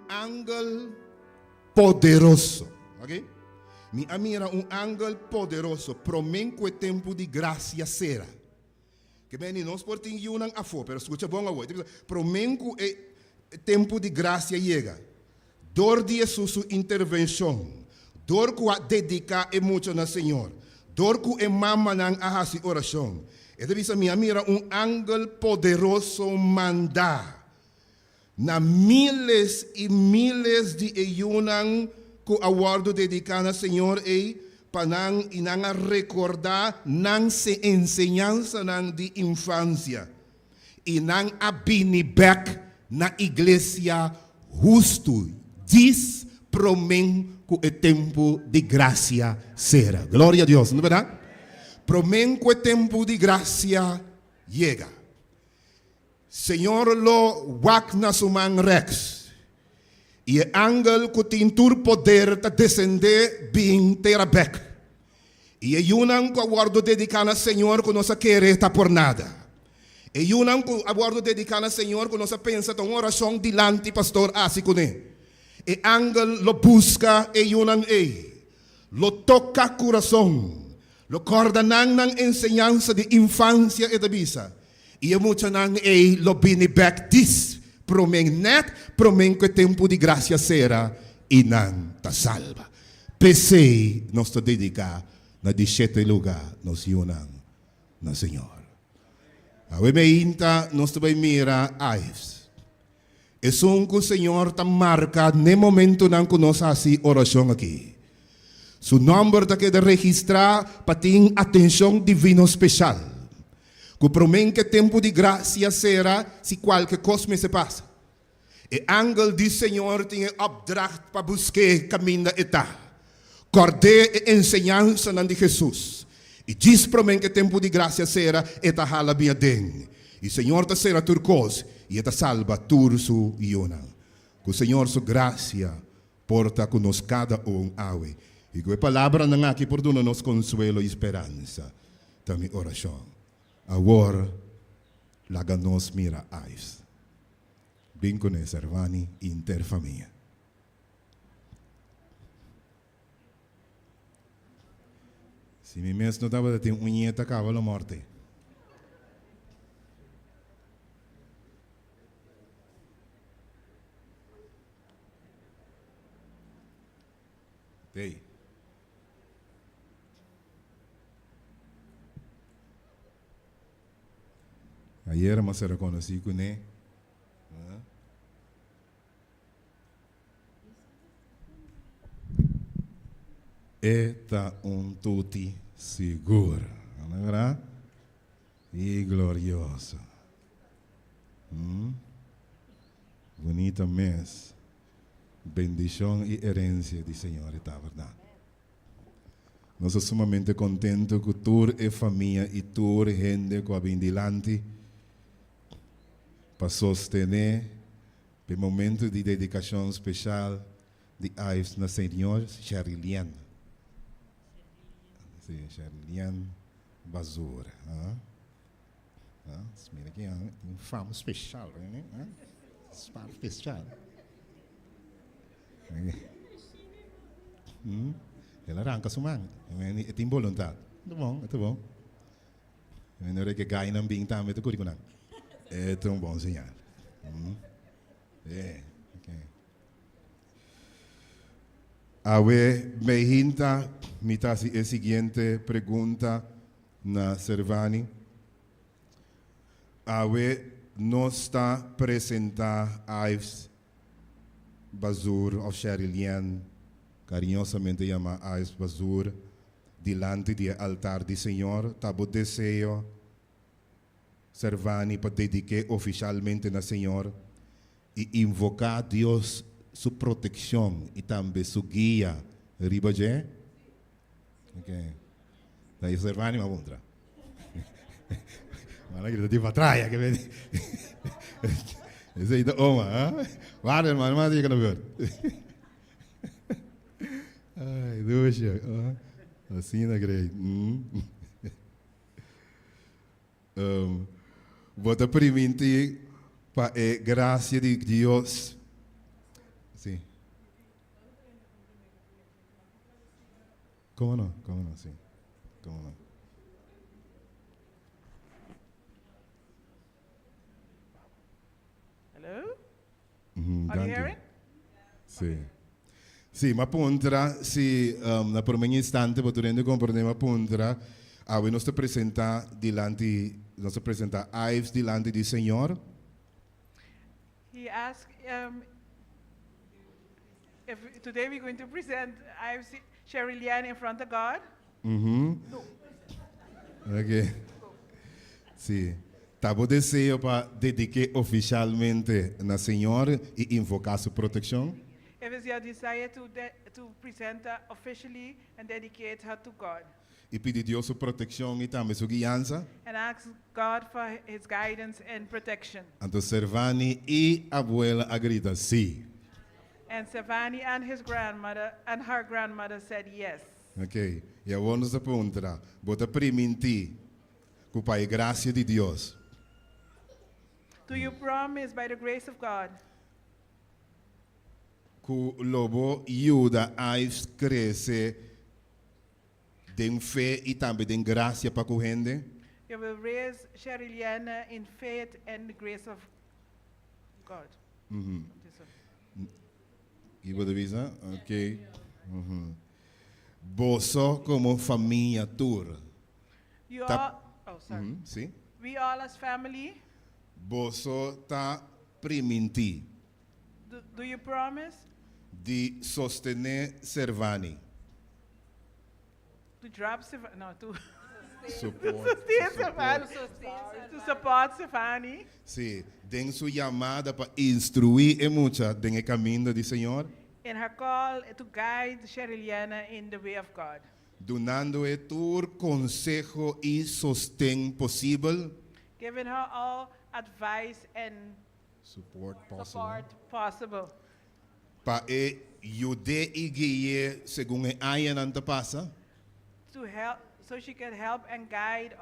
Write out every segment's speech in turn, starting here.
ángel poderoso. Ok? Mi mira ángel poderoso. Promenco o tempo de graça será. Que bem, não por ti yunang afo, pero escucha bom agora. Promenco o tempo de graça chega. Dor de sua intervenção. Dor que a dedicar muito na Senhor. Dor que é mama nang ahasi oração. E deve ser minha mira ángel poderoso mandar na miles e miles de ayunan que awardo dedicar na Senhor e para inang recordar nang se enseñanza nang de infância e nang abinibek na igreja justo diz promen que o tempo de graça será. Glória a Deus, não é verdade? Promen que o tempo de graça chega. Senhor lo wak na sumang rex. E angel que tem tur poder ta descender bem terabek. E é yunang que aguardo dedicar na Senhor que nossa querer tá por nada. É yunang que aguardo dedicar na Senhor que nossa pensa tão oração dilante pastor asikune. E angel lo busca e yunang lo toca coração. Lo corda nang enseñanza de infância e da bisa. E é muito nang lo binibek dis. Promen net, promen que tempo de graça será e nang ta salva. Pensei nós te dedicar na 17 lugar nos yunang na Senhor. Awe meinta nós te vai mira aives. É que o Senhor ta marca no momento nang conosco assim oração aqui. Su número da que de registrar para ter atenção divina especial. Que promen que tempo de graça será se qualquer coisa me se passa. E ángel do Senhor tem opdracht para buscar caminho da etá. Corde e enseñança de Jesus. E diz promen que tempo de graça será eta hala bem den. E Senhor ta será turcos e eta salva turso iona. Que o Senhor sua graça porta conosco cada awe. E que a palavra não aqui por dar nos consuelo e esperança. Também oração. Agora, laga nos mira ais. Bem com a servani interfamília. Se me mesmo não estava a ter unheta, acaba a morte. Ei. Ayer mas era conhecido com ele. Eta tutti seguro, não é verdade? E glorioso. Bonita mês. Bendição e herência do Senhor, está verdade? Nós somos sumamente contentos que toda a família e toda a gente que vem dilante para sostener o momento de dedicação especial de Ives na Senhor Sherilian. Sherilian Basura. Mira aqui, um fama especial, né? Especial. Ela arranca sumang. É tem vontade. Tá bom, tá bom. Não é que ganha não bem também, tu curte não. É tão bom sinal. É, ok. Awe me hinta mitasi a seguinte pergunta na Servani. Awe nos está apresentar Ives Basur of Sherilian, carinhosamente chama Ives Basur, dilante do altar do Senhor, tabo desejo Servani para dedicar oficialmente na Senhor e invocar Deus sua proteção e também sua guia. Riba je? Ok. Daí Servani ma contra. Mana kita di patraya que vem. Esse aí da oma, ah? Guarda, mano, mas aí que não viu. Ai, doxa. Assim na grei. Vou te permitir para a graça de Deus Cómo no, sí. Cómo no. Hello? Mhm, Are you dank u. hearing? Sì. Sì, ma puntra, sì, per un istante potremmo comprendere, ma puntra, noi nostra presenta nostra presenta Ives dilante di Signor. He asked if today we're going to present Cheryl Lian in front of God. Ok. Sì. Tabo deseo para dedicar oficialmente na Senhor e invocar sua proteção. If it's your desire to present her officially and dedicate her to God. E pedir Deus sua proteção e também sua guiança. And ask God for his guidance and protection. Anto Servani e abuela agrida sim. And Savani and her grandmother said yes. Ok. E a vamos apontar, bota priminti, com pai graça de Deus. Do you promise by the grace of God Que lobo ajuda a crescer de fé e também de graça para a gente? you will raise Cheryl Lian in faith and the grace of God? This one. E você avisa? Ok. Boso como família tour. You Tap- all, oh sorry. Sim. We all as family, Boso tá priminti do you promise de sostener Servani. to drop Savani, no, to Support. sustain Savani, to support Savani Sim. Den sua chamada para instruir e muita den caminho do Senhor. in her call to guide Cheryl Lian in the way of God, Donando-e todo consejo e sostén possível. giving her all advice and Support support possible Para ajudar e guiar segundo a área não passa. to help, so she can help and guide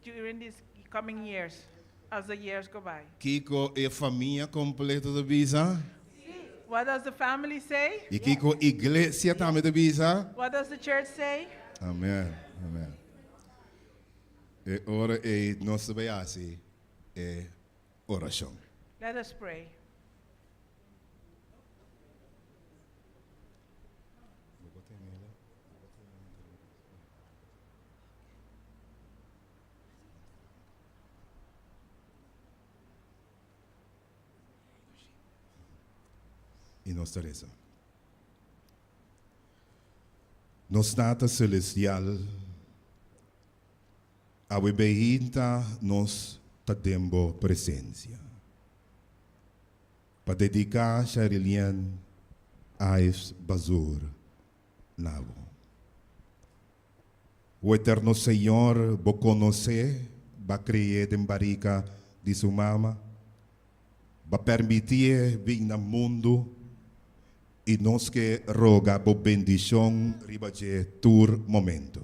during these coming years as the years go by. Kiko e família completa da visa. What does the family say? E Kiko igreja também da visa. What does the church say? Amém. Amém. E ora e nossa base é oração. Let us pray. E nós Teresa. Nos Tata Celestial, a beinta nos tadembo presença. Para dedicar a Charilian Ais Bazur Nabo. O eterno Senhor, bo conhecer, ba criar de barica de sua mama, ba permitir vir no mundo e nos que roga por bendição riba de tur momento.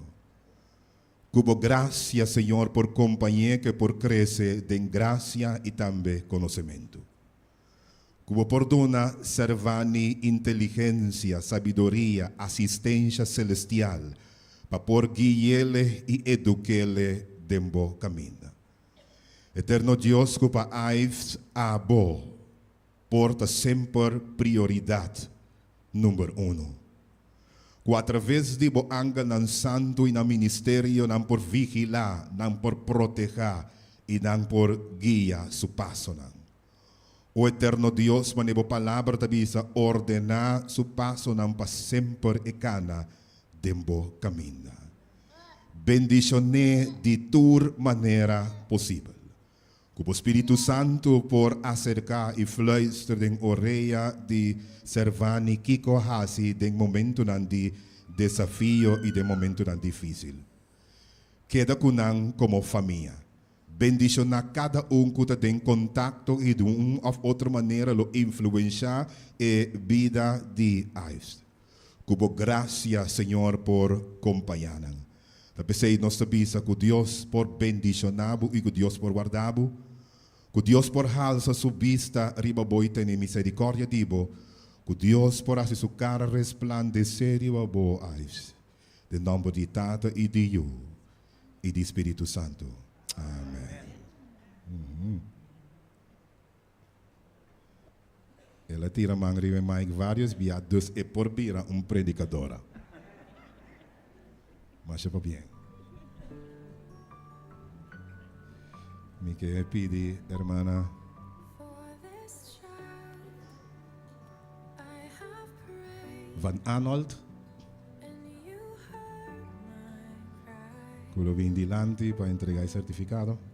Cubo gracia, Senhor, por companhia que por crescer de graça e também conhecimento. Cubo perdona servani inteligência, sabedoria, assistência celestial, para por guiá-le e eduque-le dembo caminho. Eterno Deus, cuba aives abo, porta sempre prioridade número 1. Através de bo anga nan santo e na ministério nan por vigilar, nan por proteger e nan por guia su passo nan. O eterno Deus, manebo palavra tabisa ordenar su passo nan pa sempre e cana dembo camina. Bendicione de tur maneira possível. Como o Espírito Santo por acercar e fluister den orelha de Servani Kiko Hasi den momento nan de desafio e de momento nan difícil. Queda kunang como família. Bendiciona cada que tem contato e de ou outra maneira lo influenciar e vida de Ives. Como graça, Senhor, por acompanhar. Tapos nós sabemos que Deus por bendicionar e que Deus por guardar, que Deus por halsa sua vista riba boita e misericórdia dibo, que Deus por fazer sua cara resplandecer e abo Ives. De nome di Tata e di Io e di Spirito Santo. Amen. Ela tira mangri mais vários via dus e por bira predicadora. Mas va bien. Mi que pidi, hermana Van Arnold, quello vindi lanti para entregar il certificato.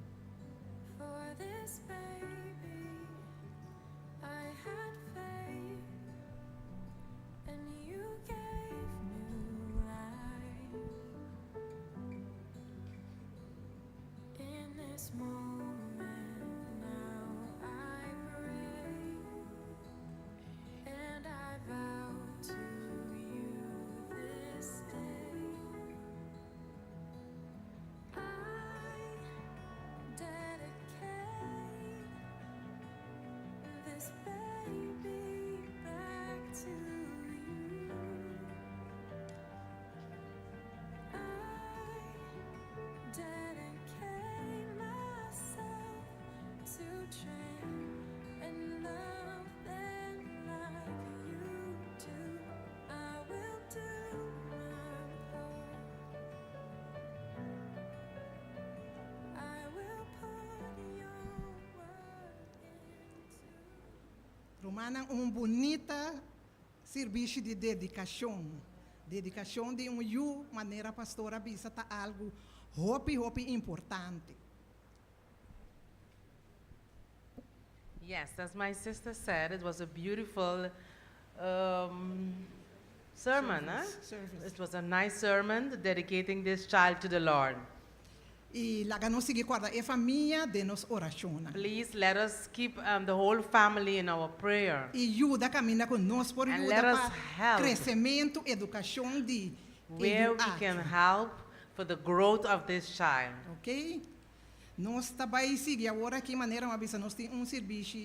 Romana bonita serviço de dedicação. Dedicação de maneira pastora bisa tá algo hopi importante. Yes, as my sister said, it was a beautiful sermon. Service. It was a nice sermon dedicating this child to the Lord. E lá não seguir guarda a família de nos oraciona. Please let us keep the whole family in our prayer. E ajuda caminha conosco por And let us ajuda help para crescimento, educação de where we can help for the growth of this child. Ok? Nós também seguir agora que maneira uma vez nós temos serviço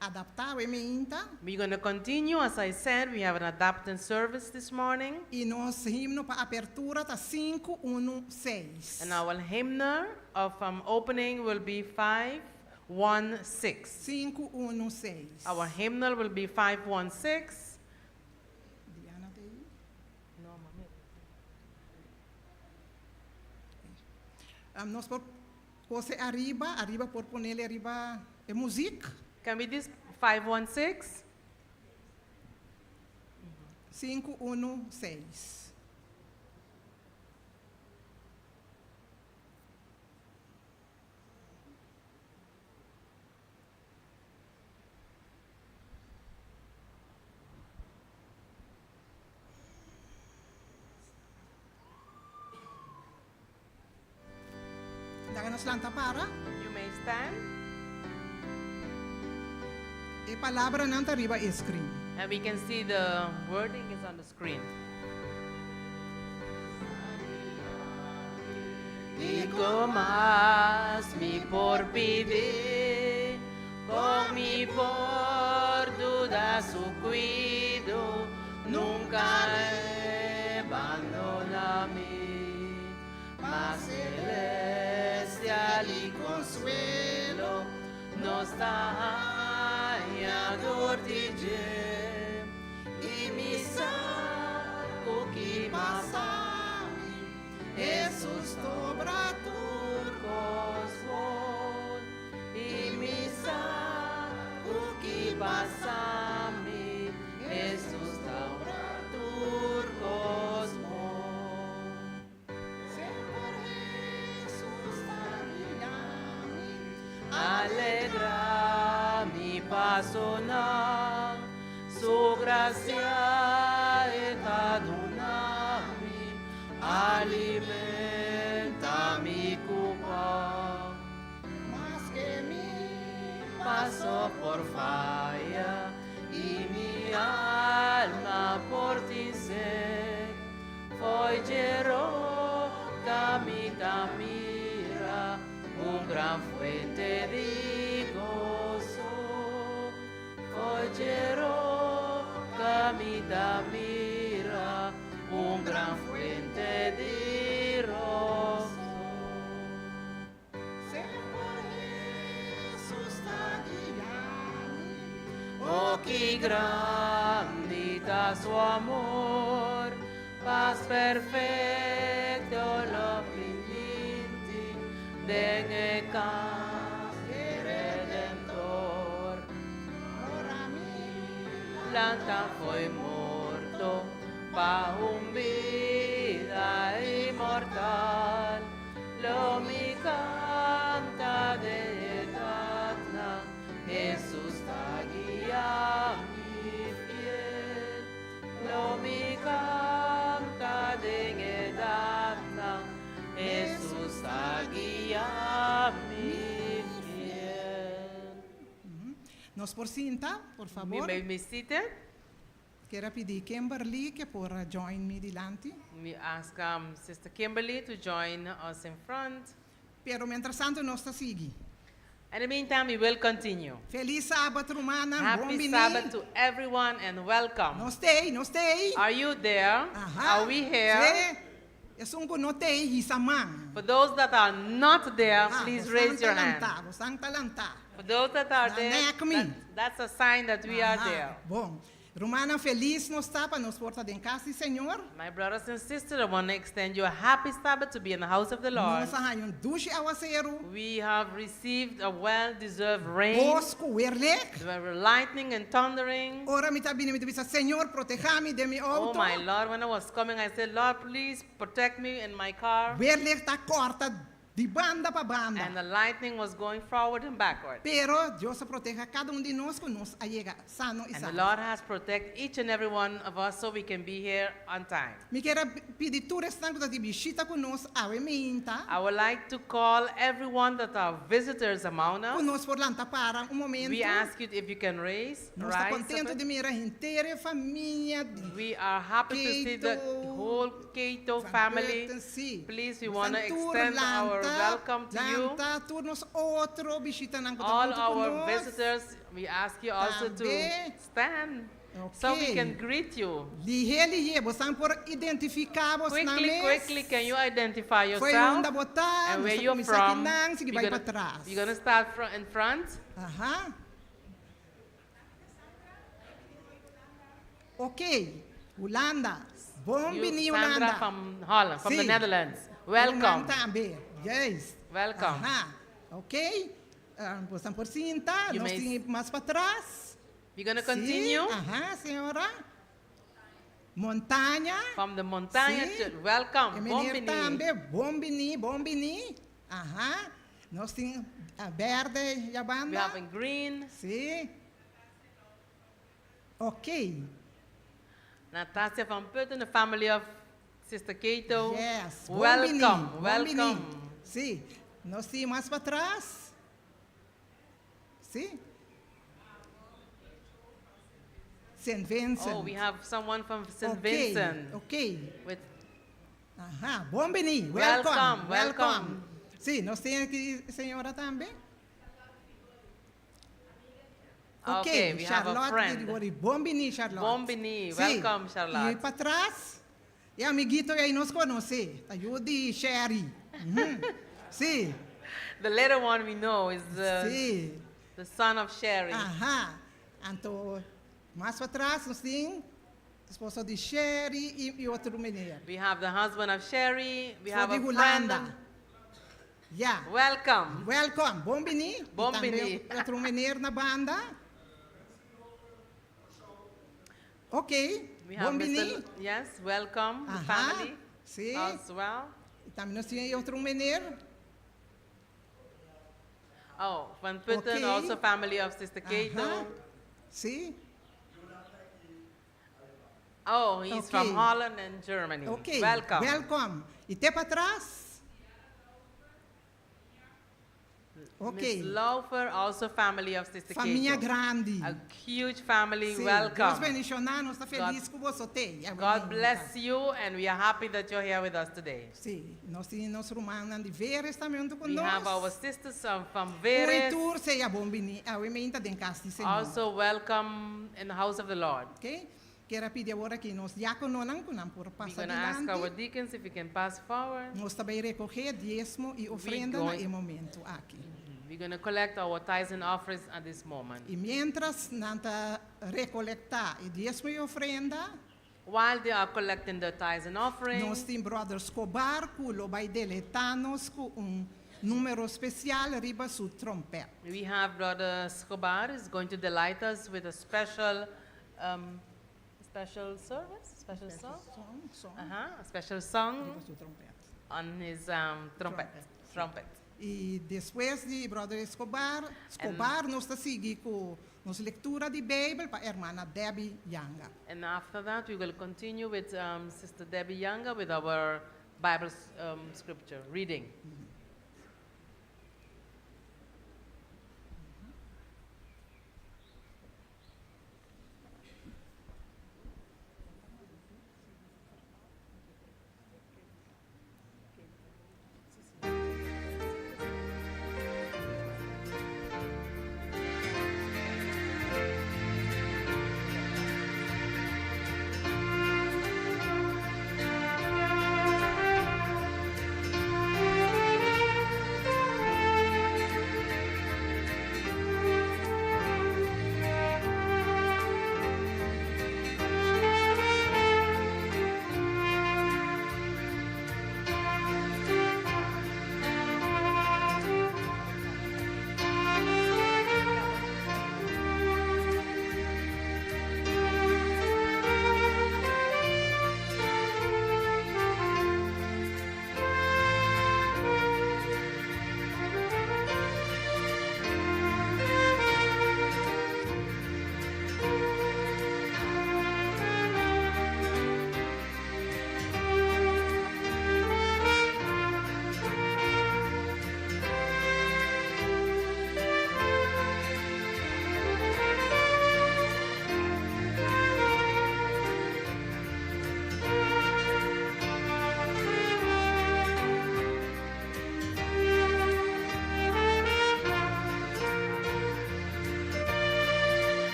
adaptável ainda. We're going to continue. As I said, we have an adoption service this morning. E nós himno para apertura tá 516. And our hymnal of opening will be 516. 516. Our hymnal will be 516. Diana tem? No, Nós por pôr arriba por pôr nele arriba é música. Can we this 516? 516. Dagan nos lanta para. You may stand. E palavra nanta arriba screen. And we can see the wording is on the screen. Digo más mi por pedir, con mi por duda su cuido, nunca abandonami, mas celestial y consuelo nos da a dor de e mi saco que passami, Jesus dobra turcos vol, e mi saco que passami, Jesus dobra turcos vol. Senhor Jesus alegra mi paso na su gracia et adunami, alimenta mi culpa, mas que mi paso por falla y mi alma por ti se foi geró camita mira, gran fuente de gozo, foggerò camita mira, gran fuente mi grandita su amor, paz perfecto lo brindinti, de que redentor. Planta foi morto, pa vida inmortal, lo mi canta de eterna, Jesús ta guía mi fiel, lo mi canta de eterna, Jesús ta guía mi fiel. Nos por cinta, por We favor. may be seated. Quero pedir Kimberly que por join me dilante. We ask Sister Kimberly to join us in front. Pero mientras tanto nós está seguindo. In the meantime, we will continue. Feliz sábado, Romana. Bom Happy menino. Sabbath to everyone and welcome. Nós tem. Are you there? Aham. Are we here? Eu sou um notei, risamang. For those that are not there, please raise your hand. Você talanta. For those that are there, Neck me. that's a sign that we are there. Bom, Romana, feliz nós está para nos portar em casa, Senhor. My brothers and sisters, I want to extend you a happy Sabbath to be in the house of the Lord. Nós arranhamos duche aguaceiro. We have received a well-deserved rain. Bosco, werlek. There were lightning and thundering. Ora mi tabi mi bisa, Senhor, proteja-me de mi Oh auto. my Lord, when I was coming, I said, Lord, please protect me in my car. Werlek está corta de banda para banda. And the lightning was going forward and backward. Pero Deus proteja cada um de nós que nos allega sano e And the sano. Lord has protected each and every one of us so we can be here on time. Me quero pedir tu restante da visita conosco, ave minta. I would like to call everyone that are visitors among us. Conosco por lá para momento. We ask you if you can raise, Nós está rise. contente de mirar inteira família. We are happy to see the Cato, whole Cato family. Sim. Please, we want to extend our welcome to you. Turnos outro visita nang All our visitors, we ask you also to Tambe. stand so we Okay. can greet you. Lihe, você por identificar vos na Quickly, can you identify Foi yourself? onde botar, And where nós you're começar from? aqui nang, sige You're vai para gonna, trás. you're gonna start in front. Aham. Ok, Holanda. Bom You, menino, Sandra Holanda. from Holland, from the Sim. Netherlands. Welcome. Holanda também. Yes. Welcome. Aham. Ok. Você por cinta, You nós may- temos mais para trás. We're gonna continue Sim. Aham, senhora. Montanha. from the Montanha. Sim. Welcome. E Bom menino também. Bom menino. Aham. Nós temos a verde e a We banda. have in green. Sim. Ok. Natasha from Putten, the family of Sister Cato. Yes. Welcome. Bom Welcome. menino. Sim. Nós temos mais para trás. Sim. St. Vincent. Oh, we have someone from St. Ok, Vincent. Ok. With Aham. Bom menino. Welcome, Welcome. welcome. Sim, nós temos aqui senhora também. Okay, we have a Charlotte, friend. bom menino, Charlotte. Bom menino. Sim. Welcome, Charlotte. E para trás, e amiguito aí nos conhece. Ajude, Sherry. Uhum. Sim. The little one we know is Sim. the son of Sherry. Aham. Então, mais para trás, nós temos esposa de Sherry e outro menino. We have the husband of Sherry. We Sou have de a Holanda. friend. Yeah. Welcome. Welcome. Bom menino. Bom E também menino. outro menino na banda. Ok. We Bom have menino. Yes, welcome, the Aham. family Sim. as well. E também nós temos outro menino. Oh, from Putten, Okay. also family of Sister Cato. Aham. Sim. Oh, he's Okay. from Holland and Germany. Ok. Welcome. Welcome. E até para trás. Ok. Miss Laufer, also family of Sister Família Cato. grande. A huge family, Sim. Deus welcome. bendicionar, nós estamos felizes com você. God bless you, and we are happy that you're here with us today. Sim. Nós temos nosso irmão de Veres também We have our conosco. sisters from Oi, Veres, tur, seja bom menino. A emenda de casa, Senhor. also welcome in the house of the Lord. Ok? Quero pedir agora que nós diáconos não podem por We're passar going to ask our adiante. deacons if you can pass forward. Nós também recolher dízimo e ofrenda going- no momento aqui. We're going to collect our tithes and offerings at this moment. E mientras nanta recolectar e diezmo e ofrenda, While they are collecting the tithes and nós offerings, tem brother Escobar, que lo vai deletar-nos com número especial riba su trompete. we have Brother Escobar is going to delight us with a special service, special song. Som, A special song riba su trompete. on his trumpet. E depois de brother Escobar, nós está seguir com nos leitura de Bíblia para a irmã Debbie Yanga. And after that, we will continue with Sister Debbie Younger with our Bible scripture reading.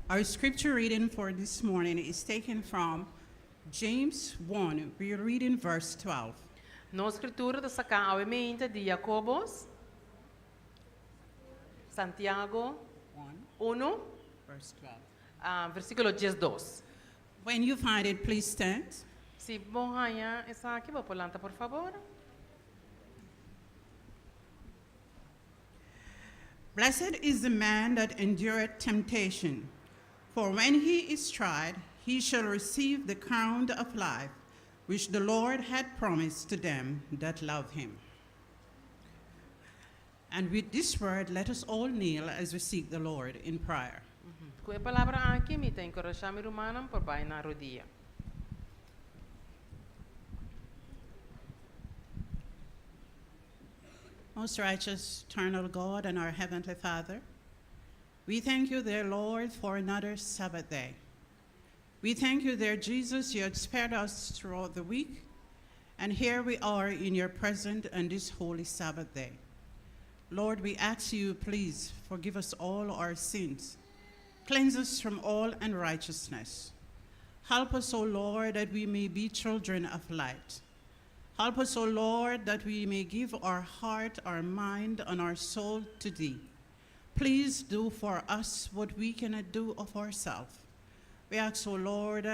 Our scripture reading for this morning is taken from James 1. We are reading verse 12. No escritura da sacar ao mente de Jacobos, Santiago 1, Verse 12. versículo 12. When you find it, please stand. Se bom raia, essa aqui vou polanta, por favor. Blessed is the man that endureth temptation, for when he is tried, he shall receive the crown of life, which the Lord had promised to them that love him. And with this word, let us all kneel as we seek the Lord in prayer. Com a palavra aqui, me tem encorajamento humano por bai na rodilha. Most righteous, eternal God, and our Heavenly Father, we thank you, dear Lord, for another Sabbath day. We thank you, dear Jesus, you had spared us throughout the week, and here we are in your presence on this holy Sabbath day. Lord, we ask you, please forgive us all our sins. Cleanse us from all unrighteousness. Help us, O Lord, that we may be children of light. Help us, O Lord, that we may give our heart, our mind, and our soul to thee. Please do for us what we cannot do of ourselves. We ask, O Lord,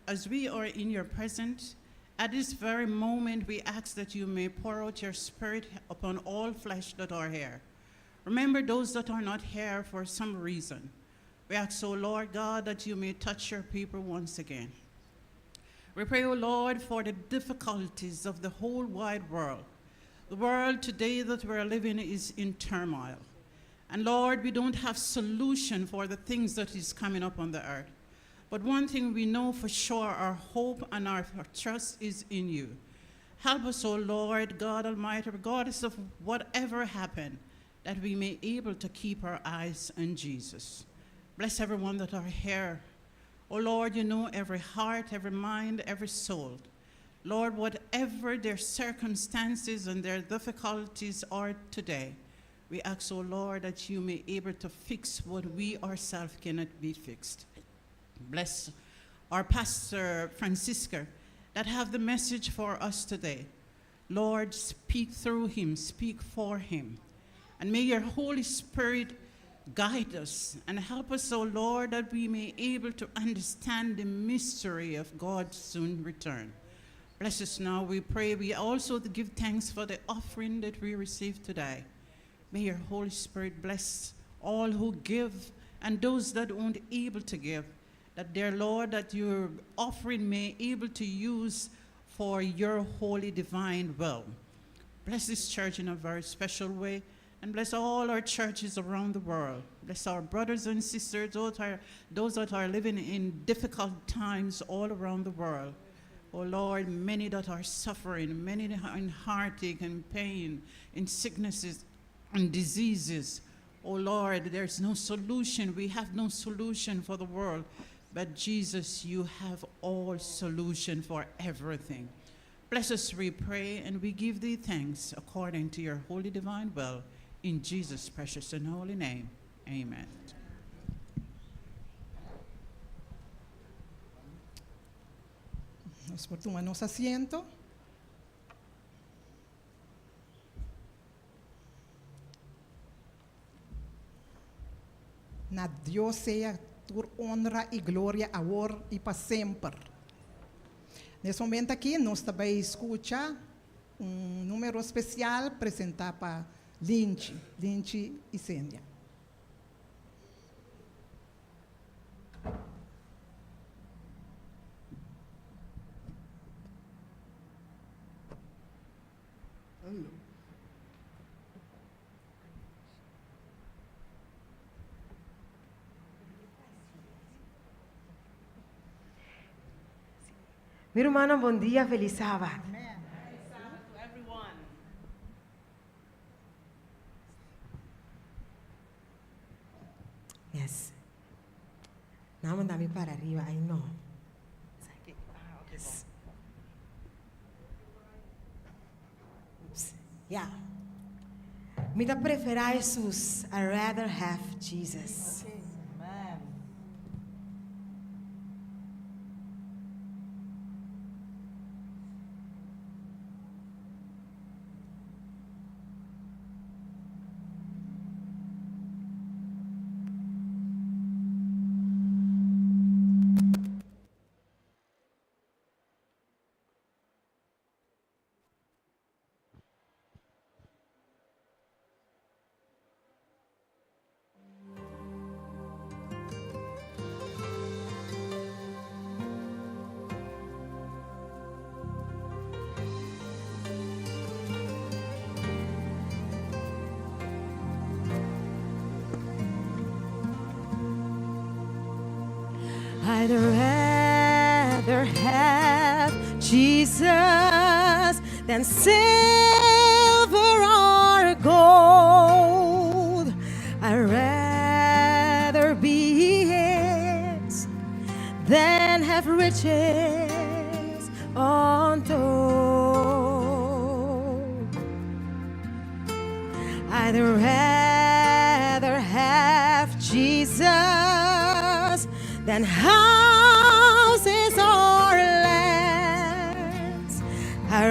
as we are in your presence, at this very moment, we ask that you may pour out your Spirit upon all flesh that are here. Remember those that are not here for some reason. We ask, O Lord God, that you may touch your people once again. We pray, O Lord, for the difficulties of the whole wide world. The world today that we're living is in turmoil. And Lord, we don't have solution for the things that is coming up on the earth. But one thing we know for sure, our hope and our trust is in you. Help us, O Lord, God Almighty, regardless of whatever happened, that we may be able to keep our eyes on Jesus. Bless everyone that are here. Oh Lord, you know every heart, every mind, every soul. Lord, whatever their circumstances and their difficulties are today, we ask, oh Lord, that you may be able to fix what we ourselves cannot be fixed. Bless our pastor, Francisca, that have the message for us today. Lord, speak through him, speak for him. And may your Holy Spirit guide us and help us, O Lord, that we may be able to understand the mystery of God's soon return. Bless us now, we pray. We also give thanks for the offering that we received today. May your Holy Spirit bless all who give and those that aren't able to give, that dear Lord, that your offering may be able to use for your holy divine will. Bless this church in a very special way. And bless all our churches around the world. Bless our brothers and sisters, those that are living in difficult times all around the world. Oh Lord, many that are suffering, many that are in heartache and pain, in sicknesses and diseases. Oh Lord, there's no solution. We have no solution for the world. But Jesus, you have all solution for everything. Bless us, we pray, and we give thee thanks according to your holy divine will. In Jesus' precious and holy name, amen. Nos por tomarnos asiento. Na Dios sea tu honra y gloria, ahora y para siempre. Nesse momento aqui, nós também escuta número especial apresentar para Lynch e Sênia. Mi hermano, buen día, feliz sábado. Yes. No, mandame para arriba, I know. Yes. Oops. Yeah. Me da preferar Jesus. I rather have Jesus. I'd rather have Jesus than silver or gold. than have riches untold. I'd rather have Jesus than houses or lands. I'd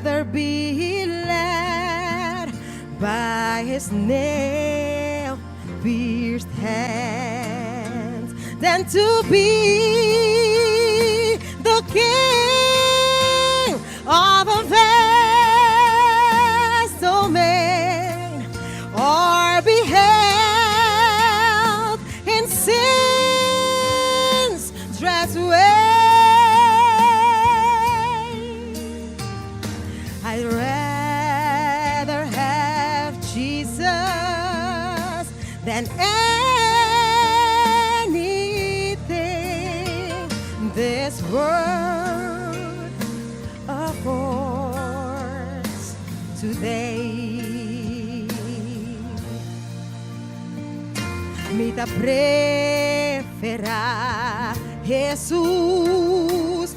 rather be led by his nail-pierced hands than to be the king of a vast domain, or be held in sin's dread sway. I'd rather have Jesus than anything this world affords today. Mita prefera Jesús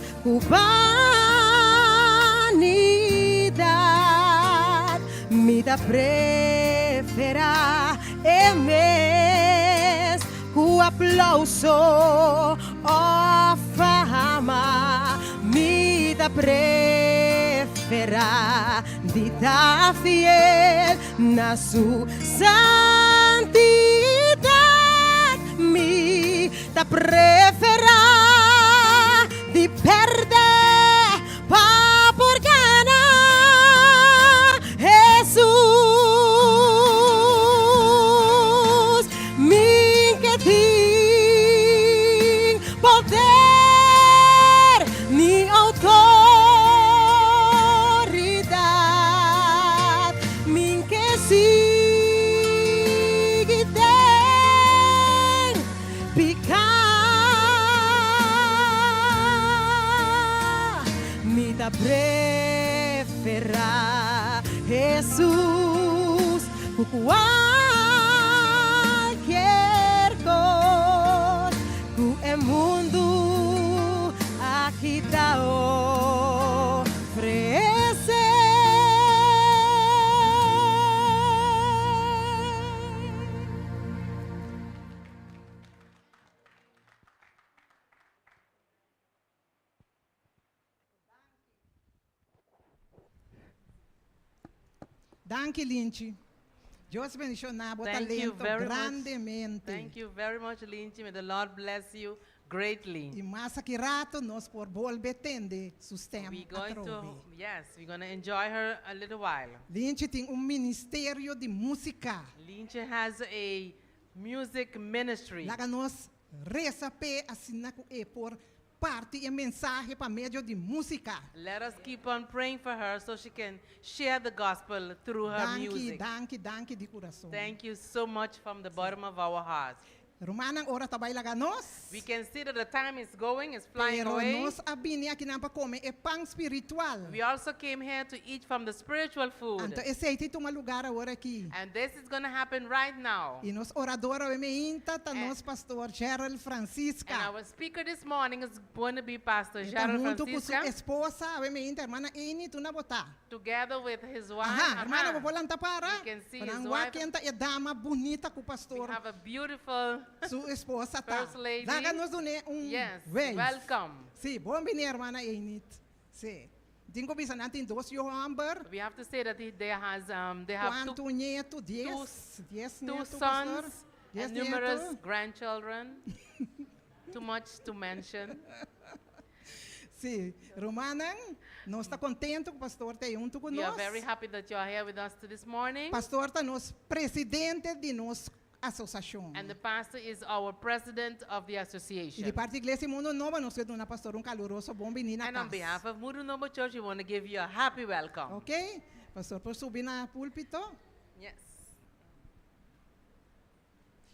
cubanidad. Mita prefera emes cu aplauso o fama. Mita prefera dita fiel na su santidad. Mita prefera di perder pa por ganar Jesus. Mi que ting poder ni autoridad. Min que sigue den picar. Mita prefera Jesús cu cualquier cosa cu el mundo agitado ofrece. Danke, Lynch. Dios bendicionar o Thank you talento very much. grandemente. Thank you very much, Lynchy. May the Lord bless you greatly. E mais que rato nós por volver tende sistema We're going to, atrove. yes, we're going to enjoy her a little while. Lynch tem ministério de música. Lynchy has a music ministry. Lá nós receber assim é por parte e mensagem para meio de música. Let us keep on praying for her so she can share the gospel through her music. Danke de coração. Thank you so much from the bottom of our hearts. Romana ora trabalha lá nós. We can see that the time is going, it's flying Pero away. nós abini aqui não para comer é pão espiritual. We also came here to eat from the spiritual food. Então esse aí tem um lugar agora aqui. And this is going to happen right now. E nós oradora me inta tá nós pastor Gerald And Francisca. our speaker this morning is going to be Pastor Tá Gerald junto com sua Francisca, esposa, me inta irmã Eni tu na botar. together with his wife. Aha, irmã vou volanta para. You can see his Panangwa wife. kenta é dama bonita com o We pastor. have a beautiful, Sua esposa tá. First lady. Daga nós dune yes, vez. welcome. Sim, bom venir irmã Enit. Sim. Tingo bisa natin dos Johamber. We have to say that they have Quanto nieto? 10 two neto, sons pastor? 10 and numerous neto? grandchildren. Too much to mention. Sim, Romanan, nós está contente que o pastor está junto We are conosco. very happy that you are here with us this morning. Pastor está nos presidente de nossa associação. And the pastor is our president of the E association. de parte da Igreja Mundo Nova, nós temos uma pastor caloroso, bom venir na And on casa. behalf of Muru Nobo Church, we want to give you a happy welcome. Ok? Pastor, por subir na púlpito. Yes.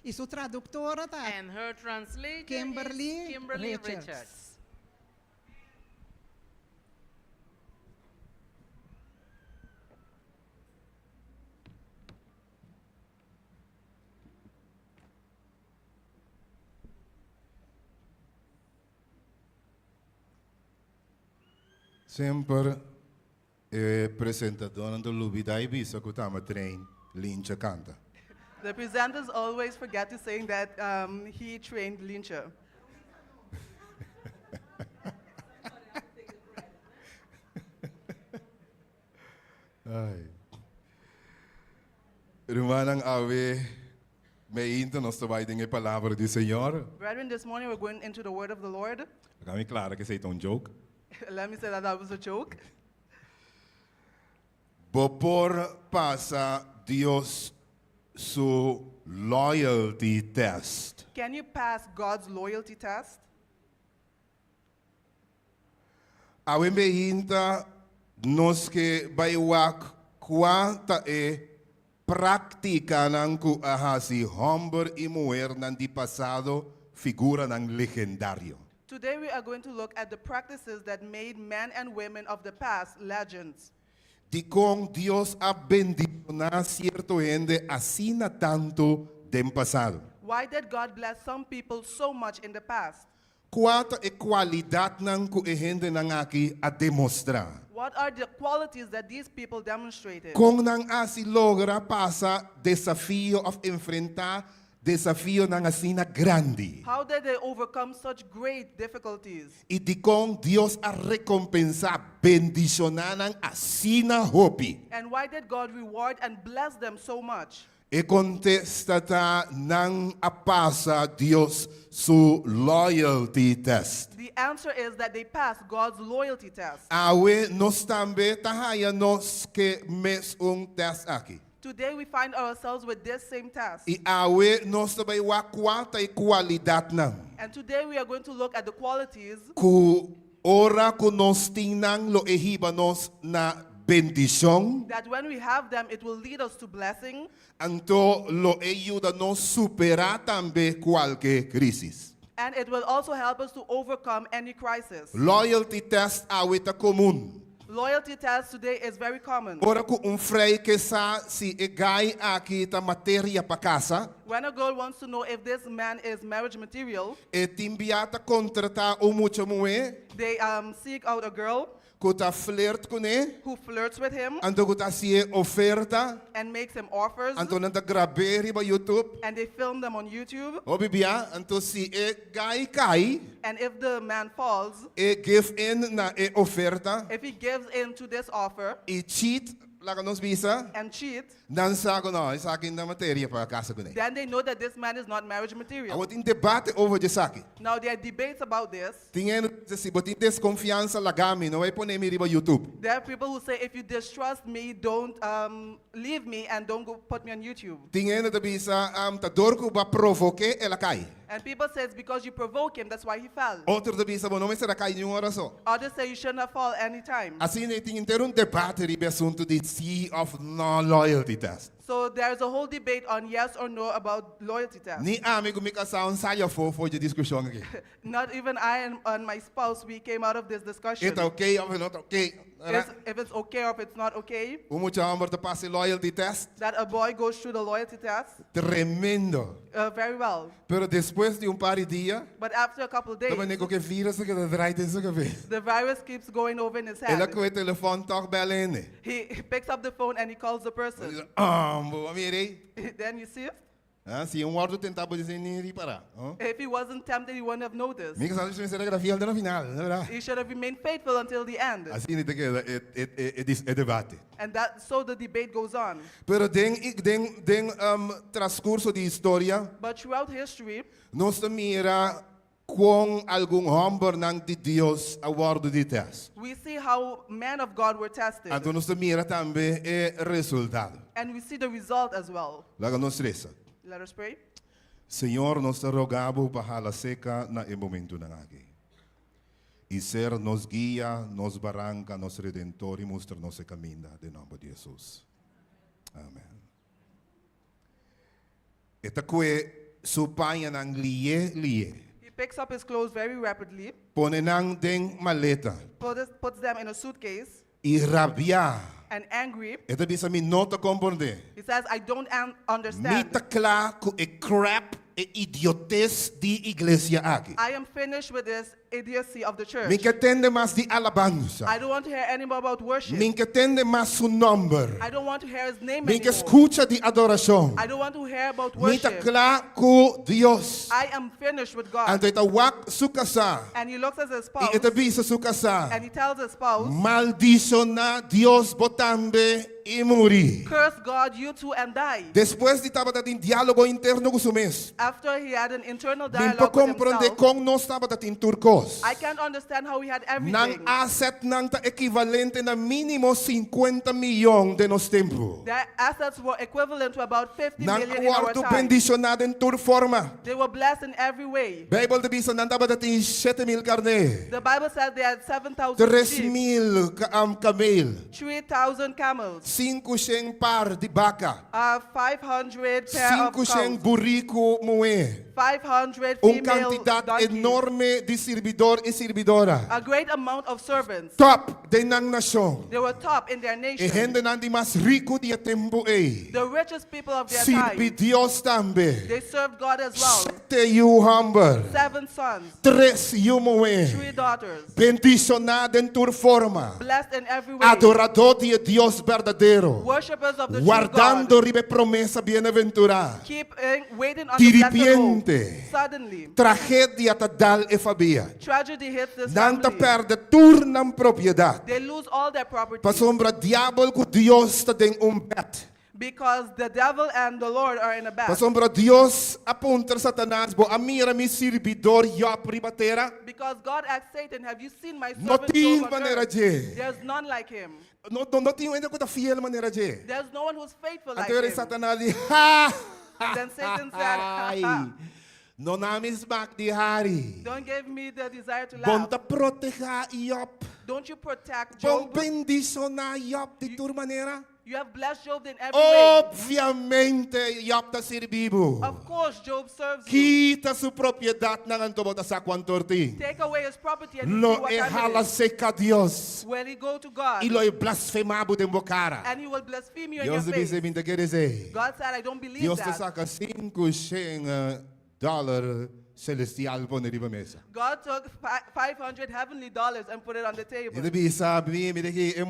E sua tradutora está And her translator Kimberly is Kimberly Richards. Richards. Sempre presentador do Lubidai Bisa Kutama Train Lincha Canta. The presenters always forget to say that he trained Lyncher. Ay. Rumanang awe, may into nos tabaiting a palavra do Senhor. Brethren, this morning we're going into the word of the Lord. Kami clara que c'est un joke. Let me say that was a joke. Bopor pasa Dios su loyalty test. Can you pass God's loyalty test? Awe me hinta nos que baywak kwanta praktika ng kuahasi homber imuer ng di pasado figura ng legendario. Today we are going to look at the practices that made men and women of the past legends. Di kong Dios ha bendito na cierto gente así na tanto dem pasado. Why did God bless some people so much in the past? Quata kwalidad ng kuehende ng aki a demostra. What are the qualities that these people demonstrated? Kung nang asi logra pasa desafio of enfrentar desafio ng asina grande. How did they overcome such great difficulties? Y di kong Dios a recompensa bendisyonan ng asina hopi. And why did God reward and bless them so much? E contestata ng apasa Dios su loyalty test. The answer is that they passed God's loyalty test. Awe nos tambe tahaya nos que mes test aki. Today we find ourselves with this same test. I awe nos tabay wakwata kwalidad ng. And today we are going to look at the qualities Ku ora ku nos tinang lo ehiba nos na bendisyong. that when we have them, it will lead us to blessing. Anto lo ayuda nos supera tambe cualquier crisis. And it will also help us to overcome any crisis. Loyalty test awita común. Loyalty test today is very common. Ora ku frei que sa si egay aki ta materia pa casa, When a girl wants to know if this man is marriage material, e timbiata kontrata o mucho mue, they seek out a girl kuta flirt kune, who flirts with him anto kuta siye oferta, and makes him offers, anto nanta graberi ba YouTube, and they film them on YouTube. o bibia, anto si egay kai, And if the man falls, e give in na e oferta, if he gives in to this offer e cheat, laga nos bisa, and cheat, nan sago no, sa akin na materia pa casa kune. then they know that this man is not marriage material. Awat in debate over de saki. Now there are debates about this. Tingin si botin desconfianza lagami, no ay po na riba YouTube. There are people who say, if you distrust me, don't leave me and don't go put me on YouTube. Tingin na bisa tador ko ba provoke elakay. And people say it's because you provoke him, that's why he fell. Otro da bisa mo no may sarakay yung oraso. Others say you should not fall anytime. Assim na tingin terun debate riba asunto di sea of no loyalty test. So there's a whole debate on yes or no about loyalty test. Ni ami gumikasaon saya for the discussion aqui. Not even I and my spouse, we came out of this discussion. Ito okay or not okay? If it's okay or if it's not okay, Umucha amor ta pasi loyalty test. that a boy goes through the loyalty test, Tremendo. very well. Pero después de par de dia, But after a couple of days, tama nego que vírus que draait in sa cabeça. the virus keeps going over in his Ela head. ko e telefoon toch bellen. He picks up the phone and he calls the person. Boa mire. Then you see it? Ah, se wardo tentava dizer nem reparar. If he wasn't tempted, he wouldn't have noticed. Mica sabe se será grafia até no final, não é? He should have remained faithful until the end. Assim não que é debate. And that, so the debate goes on. Pero den transcurso de história, But throughout history, nós mira com algum homem não de Deus a wardo de teste. we see how men of God were tested. Então nós mira também o resultado. And we see the result as well. Lá nós reza. Let us pray. Senhor, nós te rogamos para seca na momento na aqui. E ser nos guia, nos barranca, nos redentor e mostra nosso caminho, de nome de Jesus. Amém. Esta coe supaia nang lie. He picks up his clothes very rapidly, Pone nang den maleta. puts them in a suitcase, E rabia. and angry, Esta bisa mi nota compreender. he says, I don't understand. Mita kla ku e crap e idiotez di iglesia aqui. I am finished with this idiocy of the church. Min que entende más de alabanza. I don't want to hear any more about worship. Min que entende más su nombre. I don't want to hear his name Min que anymore. escucha de adoración. I don't want to hear about Min ta worship. kla ku Dios. I am finished with God. Ante ta wak su casa. And he looks at his Y spouse ita bisa su casa. and he tells his spouse, Maldizo na Dios botambe y muri. curse God, you too, and die. Después de estava dating diálogo interno com su mes. After he had an internal Min pa dialogue with comprende himself, kung no estava dating turcos. I can't understand how he had Nang everything. asset nang ta equivalente na mínimo 50 milhões de nos tempo. Their assets were equivalent to about 50 Nang million in our kwarto time. bendicionado en tur forma. They were blessed in every way. Bible de bisa nang dapat dating 7,000 carne. The Bible says they had 7,000 sheep, 3,000 camel. 3,000 camels, 500 par de vaca. 500 pair of 500 cows, burrico moe. 500 Um female quantidad donkeys, enorme de servidor e servidora. a great amount of servants. Top de nang nasyon. They were top in their E nation. gente nandi mas rico dia tempo e. The richest people of their Sirvi time. Dios tambe. They served God as well. 7 you humber. 7 sons, 3 you moe. 3 daughters, Bendicionado en tur forma. blessed in every way. Adorador de Dios verdadero. Worshippers of the true Guardando God. ribe promesa bienaventurada. Keep waiting on the blessed Diripiente. hope. Suddenly, Tragedia tadal e fabia. tragedy hits this Nanta family. perde tur ng propriedad. They lose all their property Pasombra diabol ku Dios ta deng bet. because the devil and the Lord are in a battle. Pasombra Dios apunta Satanas bo amira mi servidor Job ribatera. Because God asked Satan, have you seen my No servant ting Job on manera earth? je. There's none like him. No tingo endo ko ta fiel manera je. There's no one who's faithful like Antere him. Satanas di ha. Then Satan Ay. said, No namis mak di hari. don't give me the desire to laugh. Bonta proteja Job. Don't you protect Bong Job? bendiso na Job di tur manera. You have blessed Job in every way. Obviamente, Job ta sirbibo. Of course, Job serves you. Kita su propiedad ng antobota sa kwantorti. Take away his property and you see Lo what e time it hala is. seca Dios. When he go to God, Ilo e blasfemabo den bocara. and he will blaspheme you in Dios your te face. dice minta querese. God said, I don't believe Dios te that. saca $500 celestial po na riba mesa. God took $500 heavenly and put it on the table. Ito bisa mi deki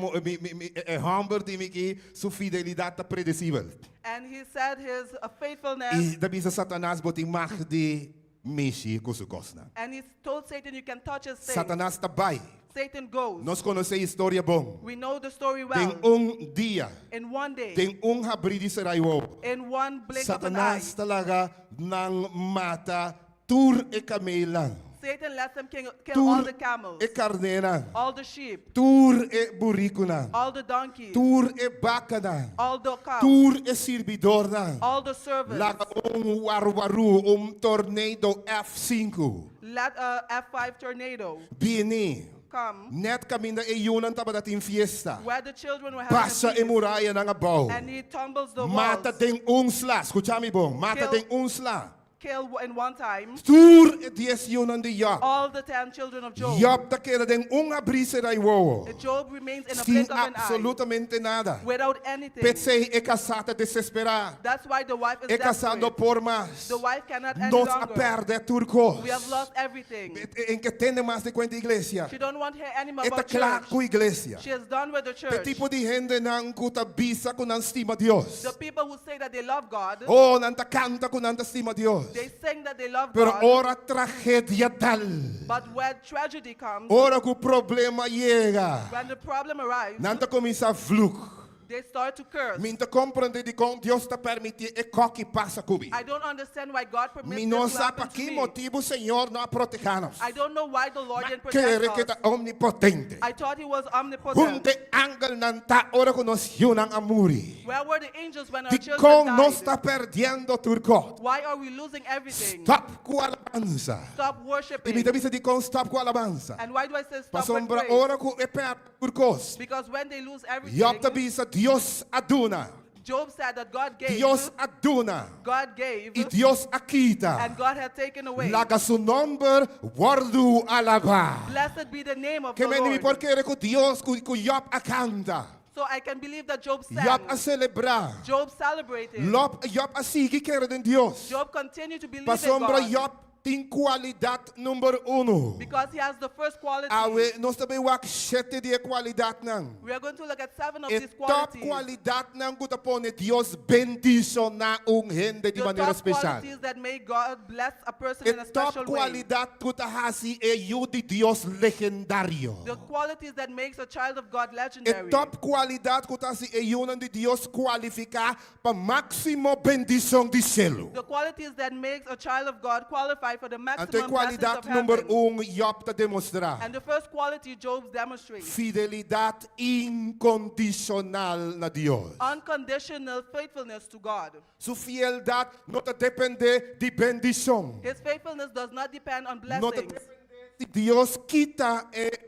humber di miki su fidelidad ta predecible. And he said his faithfulness, I da bisa Satanas boting mahdi misi kusukosna. and he told Satan, you can touch his thing. Satanas tabay. Satan goes. Nos conoce historia bom. We know the story Ding well. dia. In one day, Ding habridi sa raywo. in one blink of an eye, Satanas talaga ng mata tur e kamelang. Satan lets him kill all Tur the camels, e karnera. all the sheep, Tur e buriko na. all the donkeys, Tur e baka na. all the cows, Tur e servidor na. all the servants. Laga warwaru tornado F5. Let a F5 tornado Bini. come Net kami na iyunan tapat ating fiesta. where the children were having Basa a feast, muraya ng abaw. and he tumbles the walls, Mata ding unsla. Escuchame bong. Mata Kill- ding unsla. kill in one time Tur e 10 yunan di Job. all the 10 children of Job. Job ta keda ding brisa na iwowo. Job remains in a Sin blink of an eye absolutamente nada. without anything. Petsei e casata desesperada. That's why the wife is E casando desperate. por más. The wife cannot any Nos a longer. perde turcos. We have lost everything. En que tiene más de cuenta iglesia. She don't want her anymore Esta about claro church. com iglesia. She is done with the Te church. tipo de gente nang kutabisa con ang estima Dios. The people who say that they love God, Oh, nanta canta con ang estima Dios. they sing that they love Pero God, ora tragedia tal. but when tragedy comes, Ora ku problema llega. when the problem arrives, Nanta comienza a fluk. they start to curse. Minta comprende di con Dios ta permitir e coque passa cubi. I don't understand why God permits Mi this non to sa happen pa to que me. motivo Senhor não protejanos. I don't know why the Lord didn't Quere que protect ta us. omnipotente. I thought He was omnipotent. Hunte angel nanta ora conos yunang amuri. Where were the angels when our Di children con non died? sta perdendo turcot. Why are we losing everything? Stop ku alabanza. Stop worshiping. Ibig sabihin di con stop ku alabanza. And why do I say stop with Pasombra praise? ora ku e per turcos. Because when they lose everything, Job bisa Dios aduna. Job said that God gave, Dios aduna. God gave, E Dios akita. and God had taken away. Laga su nombre guardu alaba. Blessed be the name of Que the me mi Lord. porque ku Dios ku Job akanta. So I can believe that Job sang. Job a celebrar. Job celebrated. Job a seguir querendo em Deus. Job continued to believe Para in sombra, God. Job tem qualidade número 1. Because he has the first quality. Nós também wak 7 de qualidade não. We are going to look at 7 of E these top qualities. qualidade não que pone Deus bendicionar gente de The maneira top especial. qualities that make God bless a person E in a top special way. qualidade que hasi é o de Deus legendário. The qualities that makes a child of God E legendary. top qualidade que hasi é o de Deus qualificar para máximo bendição de céu. The qualities that makes a child of God qualify for the Então maximum blessings of qualidade número heaven. Job está demonstrar. And the first quality Job demonstrates. Fidelidade incondicional na Deus. Unconditional faithfulness to God. Sua fidelidade não está depender de bendição. His faithfulness does not depend on Não está blessings. depender se Deus quita a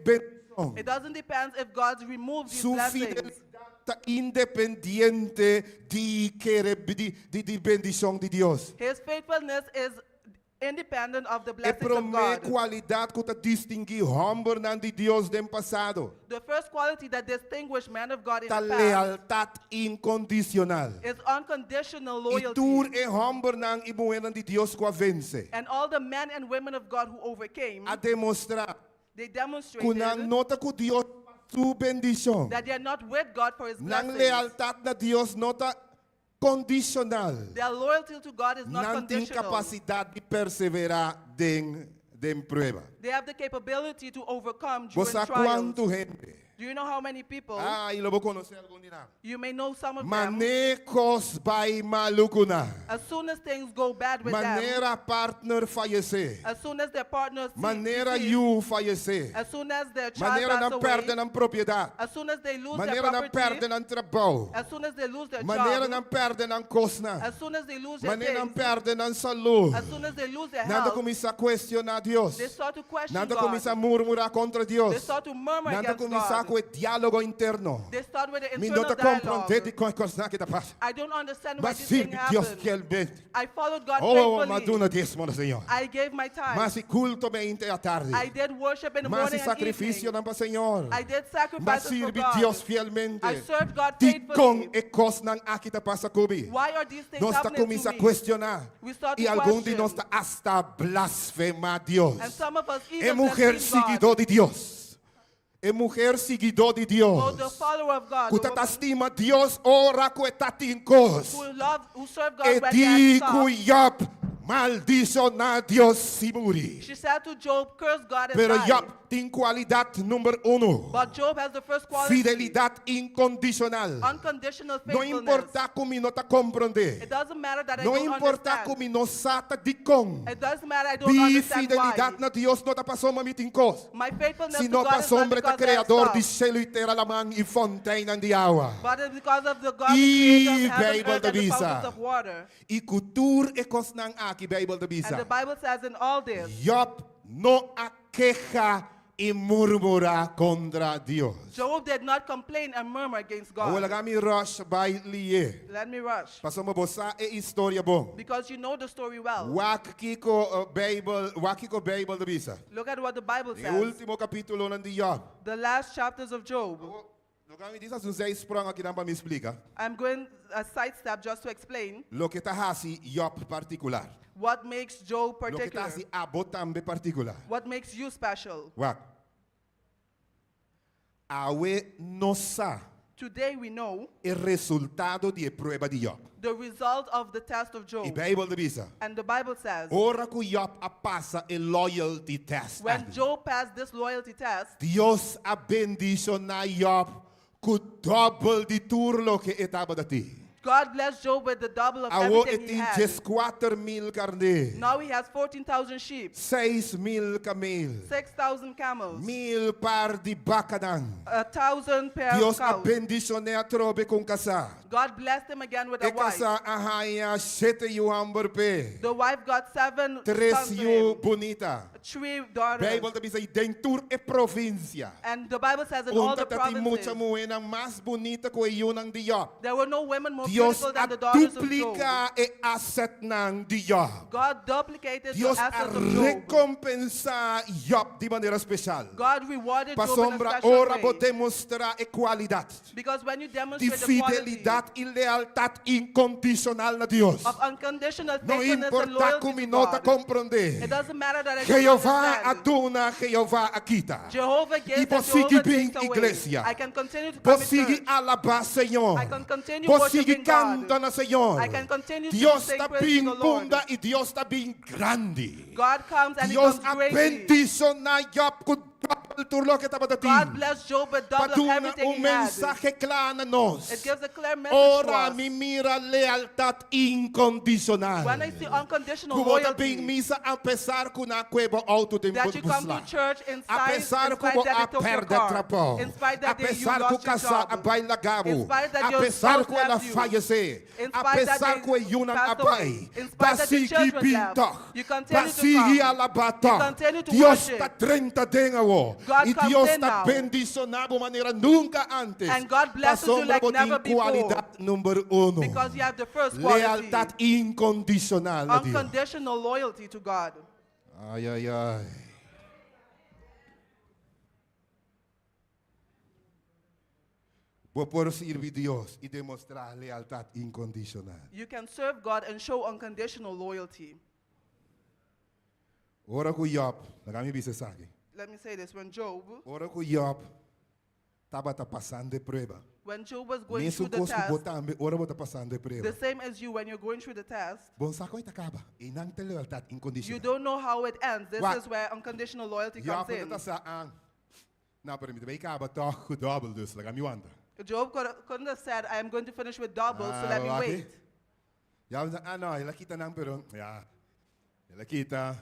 bendição. It doesn't depend if God removes these Sua blessings. fidelidade está independiente de bendição de Deus. His faithfulness is independent of the É blessings para of mim God. qualidade que está distinguir homem de Deus do passado. The first quality that distinguished men of God in Está the past lealdade incondicional. is unconditional E loyalty. tu é homem e mulher de Deus que vence. And all the men and women of God who overcame, A demonstrar they que demonstrated não nota que Deus sua bendição. that they are not with God for His Não blessings. lealdade na Deus nota condicional. Their loyalty to God is not Não tem conditional. capacidade de perseverar em prova. They have the capability to overcome during Você trials. quanto gente? Do you know how many people? Eu vou conhecer algum dia. You may know some of them. Manecos vai malucuna. As soon as things go bad with them, Maneira partner falecer. as soon as their partners Maneira deceased, you falecer. as soon as their child Maneira passes não away, perde na propriedade. as soon as they lose their Maneira não property, perde na trabalho. as soon as they lose their Maneira job, não perde na cosna. as soon as they lose their Maneira não things, perde na saúde. as soon as they lose their Nada health, começa a questionar Deus. they start to question Nada God. começa a murmurar contra They Deus. start to murmur Nada against começa God. com o diálogo interno. They start with the Me não internal te dialogue. compreende com a coisa que está passando. I don't understand why Mas this thing sirve Deus happened. fielmente. I followed God Oh, faithfully. maduna dízimo, Senhor. I gave my time. Mas se culto bem à tarde. I did worship in the Mas morning se and sacrifício evening. não para Senhor. I did Mas sacrifices for sirve God. Deus fielmente. I served God Di com faithfully. e cos não aqui está passa comigo. Why are these things Nós está happening começa to a me? questionar. We start to E algum de question. nós está hasta blasfemar Deus. And some of us É even mulher blaspheme God. seguidor de Deus. É mulher seguidor de Deus. Oh, the follower of God, Que the está woman estima Deus ora que está em cos. who serve God E when di they are soft. Job maldicionar Deus se muri. She said to Job, curse God and Pero die. Job tem qualidade número 1. But Job has the first quality. Fidelidade incondicional. Unconditional Não faithfulness. importa como não está compreender. It doesn't matter that I Não don't importa understand. como não sata de com. It doesn't matter I don't Bi understand fidelidade why. na Deus não está passando uma mitin cos. My faithfulness Se to não God is passou not homem because está I am criador de soft, céu e terra lamang e fontaine de água. but it's because of the God, the E creator of heaven, Bible earth, da and the bisa. fountains of water. E cultura e cos nang aqui Bible da And the bisa. Bible says in all this, Job não aqueja e murmura contra Deus. Job did not complain and murmur against God. Wala kami rush by liye. Let me rush. Paso mabosa e istorya bom. Because you know the story well. Wakiko Bible da bisa. Look at what the Bible E says. último capítulo ng di Job. The last chapters of Job. Lo kami di sa susay sprang aqui nang pa me explica. I'm going a sidestep just to explain Lo que ta hasi Job particular. what makes Job Lo que ta particular. hasi Abot tambe particular. What makes you special. Wak. Awe nosa Today we know el resultado de prueba de Job. the result of the test of E Job. Bible da bisa. And the Bible says, Ora ku Job a pasa el loyalty test. when Job passed this loyalty test, Dios a bendición na Job ku double di turlo que etaba dati. God blessed Job with the double of Awo everything he etin had. 4,000 carne. Now he has 14,000 sheep, 6,000 camel. 6,000 camels, 1,000 par di bakadan. 1,000 pair Dios of a cows. bendición na trobe kung kasa. God blessed him again with a E wife. kasa ahaya 7 yu amber pe. The wife got 7 3 sons to yu him, bonita. 3 daughters. Bible tabi sa dentur e provincia. And the Bible says in all Unta the tati mucha provinces, muwe na mas bonita ko yun ang Diop. there were no women more Dios beautiful a than the daughters of Job. duplica e asset ng di Job. God duplicated Dios the a assets of Job. recompensa Job di maneira especial. God rewarded Pa Job in a sombra special ora way. bo demonstrar a qualidade Because when you de demonstrate the quality fidelidade e lealtade incondicional na Deus. of unconditional Não faithfulness and importa loyalty como to nota God, compreender. it doesn't matter that I don't Jeová understand. aduna, Jeová aquita. Jehovah E gives and você Jehovah bem takes away. igreja. I can continue to come in Você church. alabar Senhor. I can continue Você worshiping canta God. na Senhor. I can continue to Deus sing está praise bem to the Lord. bunda e Deus está bem grande. God comes and Deus He comes greatly. abençoa Job com double turlo que estava God dando. bless Job with double of Paduna everything he had. mensaje claro na nós. It gives a clear message Ora to us. mi mira lealtad incondicional. When I see unconditional Como também loyalty, misa apesar que na cueva auto de that you come to buslar. church in Apesar spite como that a you took your perda car, trabalho. in spite that you Apesar que o lost your casal job, abai lagabo. in spite that your Apesar spouse que ela left you, fallecer. in spite that Apesar they que o yunam passed abai. away, in spite that the Basigi children left, pinto. you continue to Basigi come. alabata. You continue to Deus worship. está 30 dengawo. God E comes Deus in está now. bendicionado maneira nunca antes. And God blesses you like Pasombra never botin qualidade before. número 1. Because you have the first quality, Lealtad incondicional a Deus. unconditional loyalty to God. Ai, ai, ai. Vou por servir Deus e demonstrar lealtad incondicional. You can serve God and show unconditional loyalty. Ora com Job, nagami bisa sagi. Let me say this. When Job estava passando de prova. When Job was going Mesmo through the costo test, botambe, ora bota passando de prova. the same as you when you're going through the test, Bom saco acaba. E não tem lealtad you incondicional. don't know how it ends. This What? is where unconditional loyalty Job comes in. está sa ang. Nou, permite, bij acaba toch gedobbeld dus, nagami wanda. Job couldn't have said, I am going to finish with double, so let me wait. Ja, ano, ela kita nang pero, ja, ela kita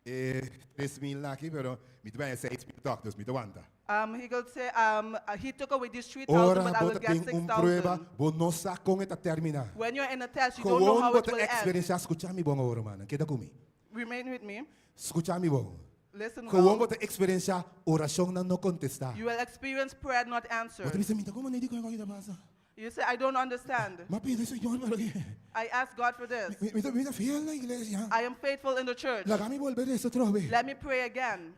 3,000 laki, pero mit bij 6,000 toch, dus mit wanda. He could say, he took away these 3,000, Ora, but I will bota get tem prueba, 6,000. bo no sa kung ita termina. When you're in a test, you don't know Gewoon how it bota will end. experiência, escuchami bom ora, mano, queda comigo. Remain with me. Escuchami bom. Listen Gewoon well. bota experiência, oração não contestar. You will experience prayer not Bota answered. bisa minta, como não digo yung kita basa? You say, I don't understand. Mapili sa inyo, palagi. I asked God for this. Minta fiel na iglesia. I am faithful in the church. Lagami volver sa trobe. Let me pray again.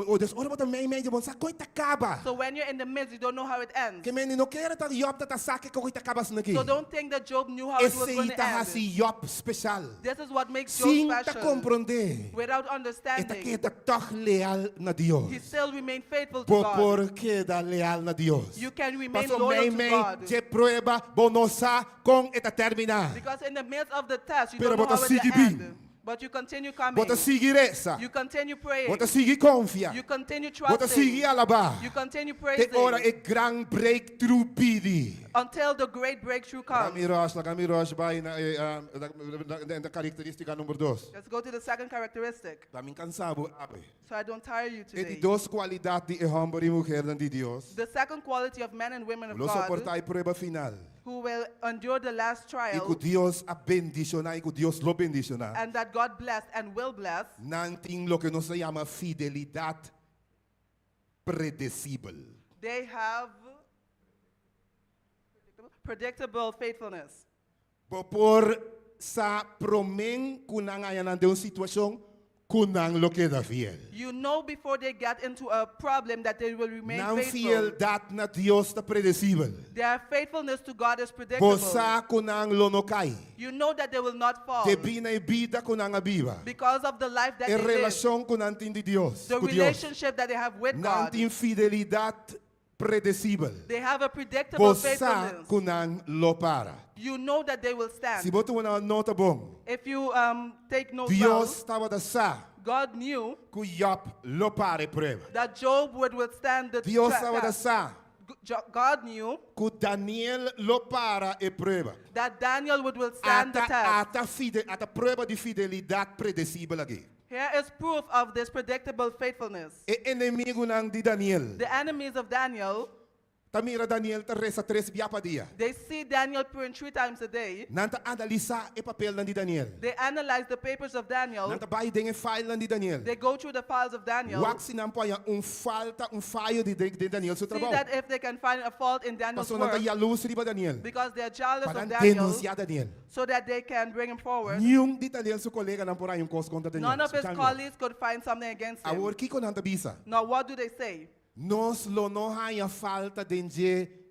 O des ora bota may medyo bon sa ko itakaba. So when you're in the midst, you don't know how it ends. Que men no quero ta Job ta sake ko itakabas na ki. So don't think that Job knew how it was Esse going to ita ha end. si Job special. This is what makes Job Sim ta special. comprende. Without Eta understanding, que ta toch leal na Dios. he still remained faithful to God. Por que da leal na Dios. You can remain Paso loyal may to may God. je prueba bonosa kung ita termina. Because in the midst of the test, you Pero don't know bota how it will sige end. But you continue coming. Bota sige resa. You continue praying. Bota sige confia. You continue Bota sige trusting. alaba. You continue Te praising ora e grand breakthrough pidi. until the great breakthrough comes. Kami Rosh by na the karakteristika number 2. Let's go to the second characteristic, Daming cansado abe. so I don't tire you E di today. dos qualidade e hombre e mulher de Deus. The second quality of men and women of Lo God soportai prueba final. who will endure the last E trial, que Deus a bendicionar e que Deus lo bendicionar. and that God blessed and will bless, Nanting lo que no se llama fidelidad predecible. they have predictable faithfulness. Por sa promen kunang ayan de una situación kunang lo que da fiel. You know before they get into a problem that they will remain Nan faithful. fieldad na Dios ta predecible. Their faithfulness to God is predictable. Bosa kunang lo no kai. You know that they will not fall De bina e vida kunang abiba. because of the life that E they live, relación kunang di Dios. the ku Dios. relationship that they have with God. Nanting fidelidad predecible. They have a predictable Bosa faithfulness. kunang lo para. You know that they will Si stand. boto mo na nota bom. If you take note Dios well, estaba da sa God knew ku Job lo pare prueba. that Job would withstand the Dios estaba da test. sa God knew ku Daniel lo para e prueba. that Daniel would withstand the test. Ata prueba de fidelidad predecible aqui. Here is proof of this predictable faithfulness. E inimigo ng di Daniel. The enemies of Daniel Tamira Daniel ta resa 3 biapa dia. They see Daniel praying 3 times a day. Nanta analisa e papel nan di Daniel. They analyze the papers of Daniel. Nanta bai ding e file nan di Daniel. They go through the files of Daniel. Wak sinampo ya falta fallo de Daniel sa See trabaho. that if they can find a fault in Daniel's Paso nanta work, yalus riba Daniel. because they are jealous of Padan Daniel, denuncia Daniel. so that they can bring him forward. Yung di Daniel su kolega nan pora yung kos kontra Daniel. None of Su his chango. colleagues could find something against him. Awor kiko nanta bisa. Now what do they say? Nos lo no haya falta de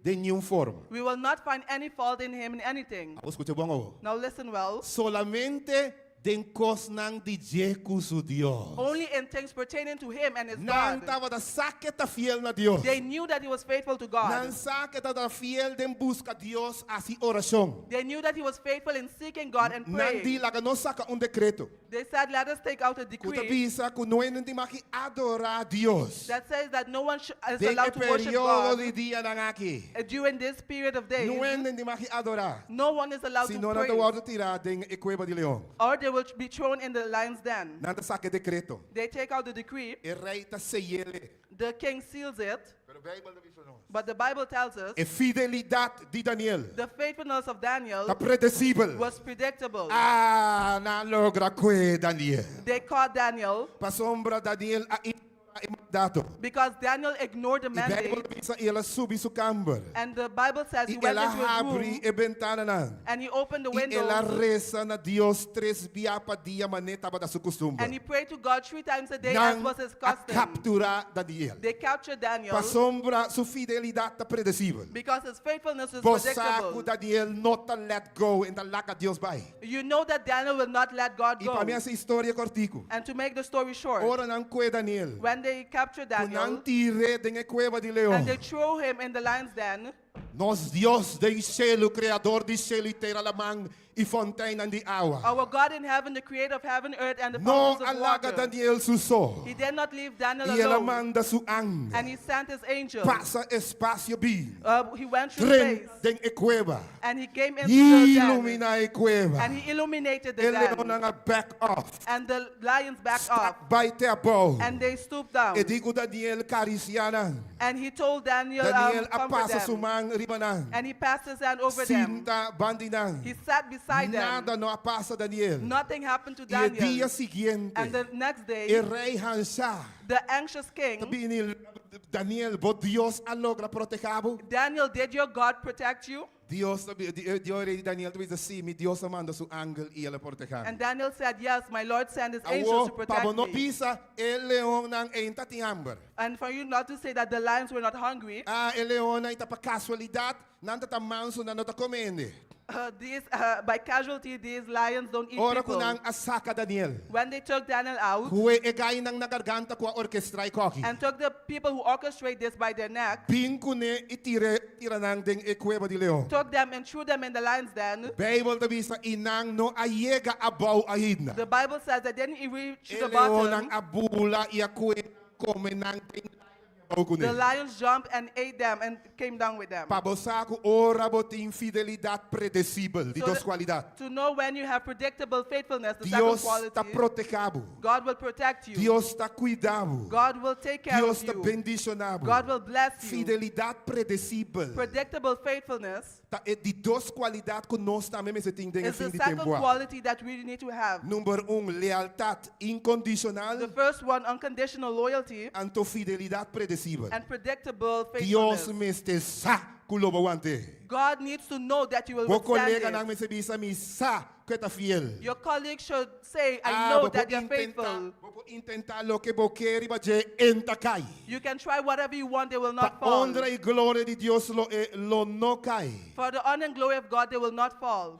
nenhum forma. We will not find any fault in him in anything. Escute bom o. Now listen well. Solamente den kos nang di jeku su Dios. Only in things pertaining to him and his Nang God. tava da saketa fiel na Dios. They knew that he was faithful to Nang God. saketa da fiel den busca Dios asi oração. They knew that he was faithful in seeking God and Nang di praying. laga no saka decreto. They said, let us take out a Kuta decree bisa kuno hindi maki adorar Dios. that says that no one is Den allowed to worship periodo God di dia nang aki. during this period of days. No hindi maki adorar. No one is allowed Sino to na pray, tawag tira den cueva de leon. or they will be thrown in the lion's den. Nanta saka decreto. They take out the decree, E rei ta seyele. the king seals it, Pero Bible na vision no. but the Bible tells us E fidelidade de Daniel. the faithfulness of Daniel Ta predicível. was predictable. Ah, na logra que Daniel. They caught Daniel Pa sombra Daniel a dato. because Daniel ignored the E Bible mandate, bisa ela subi su camber. and the Bible says he E went ela into his abri room e ventana nan. and he opened the E ela window reza na Dios 3 biapa dia maneta ba da su costumbre. and he prayed to God 3 times a day as Nang was his a custom. captura Daniel. They captured Daniel Pa sombra su fidelidade ta predicível. because his faithfulness is Bosaku predictable. Daniel not to let go and ta laka Dios bai. You know that Daniel will not let God E go. pa minha essa história cortico. And to make the story short, Ora nang kwe Daniel. when they captured Kunang Daniel tire den cueva de leon. and they threw him in the lion's den, Nós Deus de cielo, criador de cielo e terra lamang e fontaine de água. our God in heaven, the creator of heaven, earth, and the Não fountains of alaga water, Daniel suso. he did not leave Daniel E ela alone, manda su anjo. and he sent his angel. Passa espaço bi. He went through Tren space, den cueva. and he came into the den, Ilumina e cueva. and he illuminated the E leon den, nga back off. and the lions backed off, Stop by te abo. and they stooped down. E digo Daniel cariciana. And he told Daniel, Daniel comfort apasa them. sumang ribanan. And he passed his hand over them. Sinta bandinang. He sat beside them. Nada no apasa Daniel. Nothing happened to E o dia Daniel. seguinte. And the next E day, rei Hansa. the anxious king, Sabi ni Daniel, bo Dios alogra protejabo. Daniel, did your God protect you? Dios, Dios rei Daniel, tu assim, mi Dios amanda su ángel e ela protejan. And Daniel said, yes, my Lord sent his angels to Awo, protect pabo no me. pisa, el leon nang enta tiamber. And for you not to say that the lions were not hungry, Ah, el leon na ita pa casualidad, nanta ta manso na nota comende. by casualty, these lions don't eat Ora people. kunang asaka Daniel. When they took Daniel out Huwe e gay nang nagarganta ko orchestra e koki. and took the people who orchestrate this by their neck, Bingko ne tira nang ding e cueva de leon. took them and threw them in the lion's den, Bible tabi sa inang no ayega abaw ahidna. the Bible says that then he reached the Eleon ang bottom, abula iakwe come nang ting the lions jumped and ate them and came down with them. Pabosaku ora boting fidelidad predecible di So dos that- qualidad. To know when you have predictable faithfulness, the Dios second ta quality, protecabo. God will protect you. Dios ta cuidabo. God will take care Dios of ta you. bendicionabo. God will bless you. Fidelidad predecible. Predictable faithfulness Ta e di dos qualidad que nós também me ting ding is fin the di second tempo. quality that we need to have. Número lealtad The incondicional first one, unconditional loyalty anto fidelidad predecible. and predictable Dios faithfulness. me este sa kulobawante. God needs to know that you will Bo colega withstand nang me it. sabi sa mi sa kweta fiel. Your colleague should say, I know bo that po you're faithful. Bo po intenta lo que bo queri ba je entakay. You can try whatever you want, they will not Pa fall. honra y gloria de Dios lo no kay. For the honor and glory of God, they will not fall.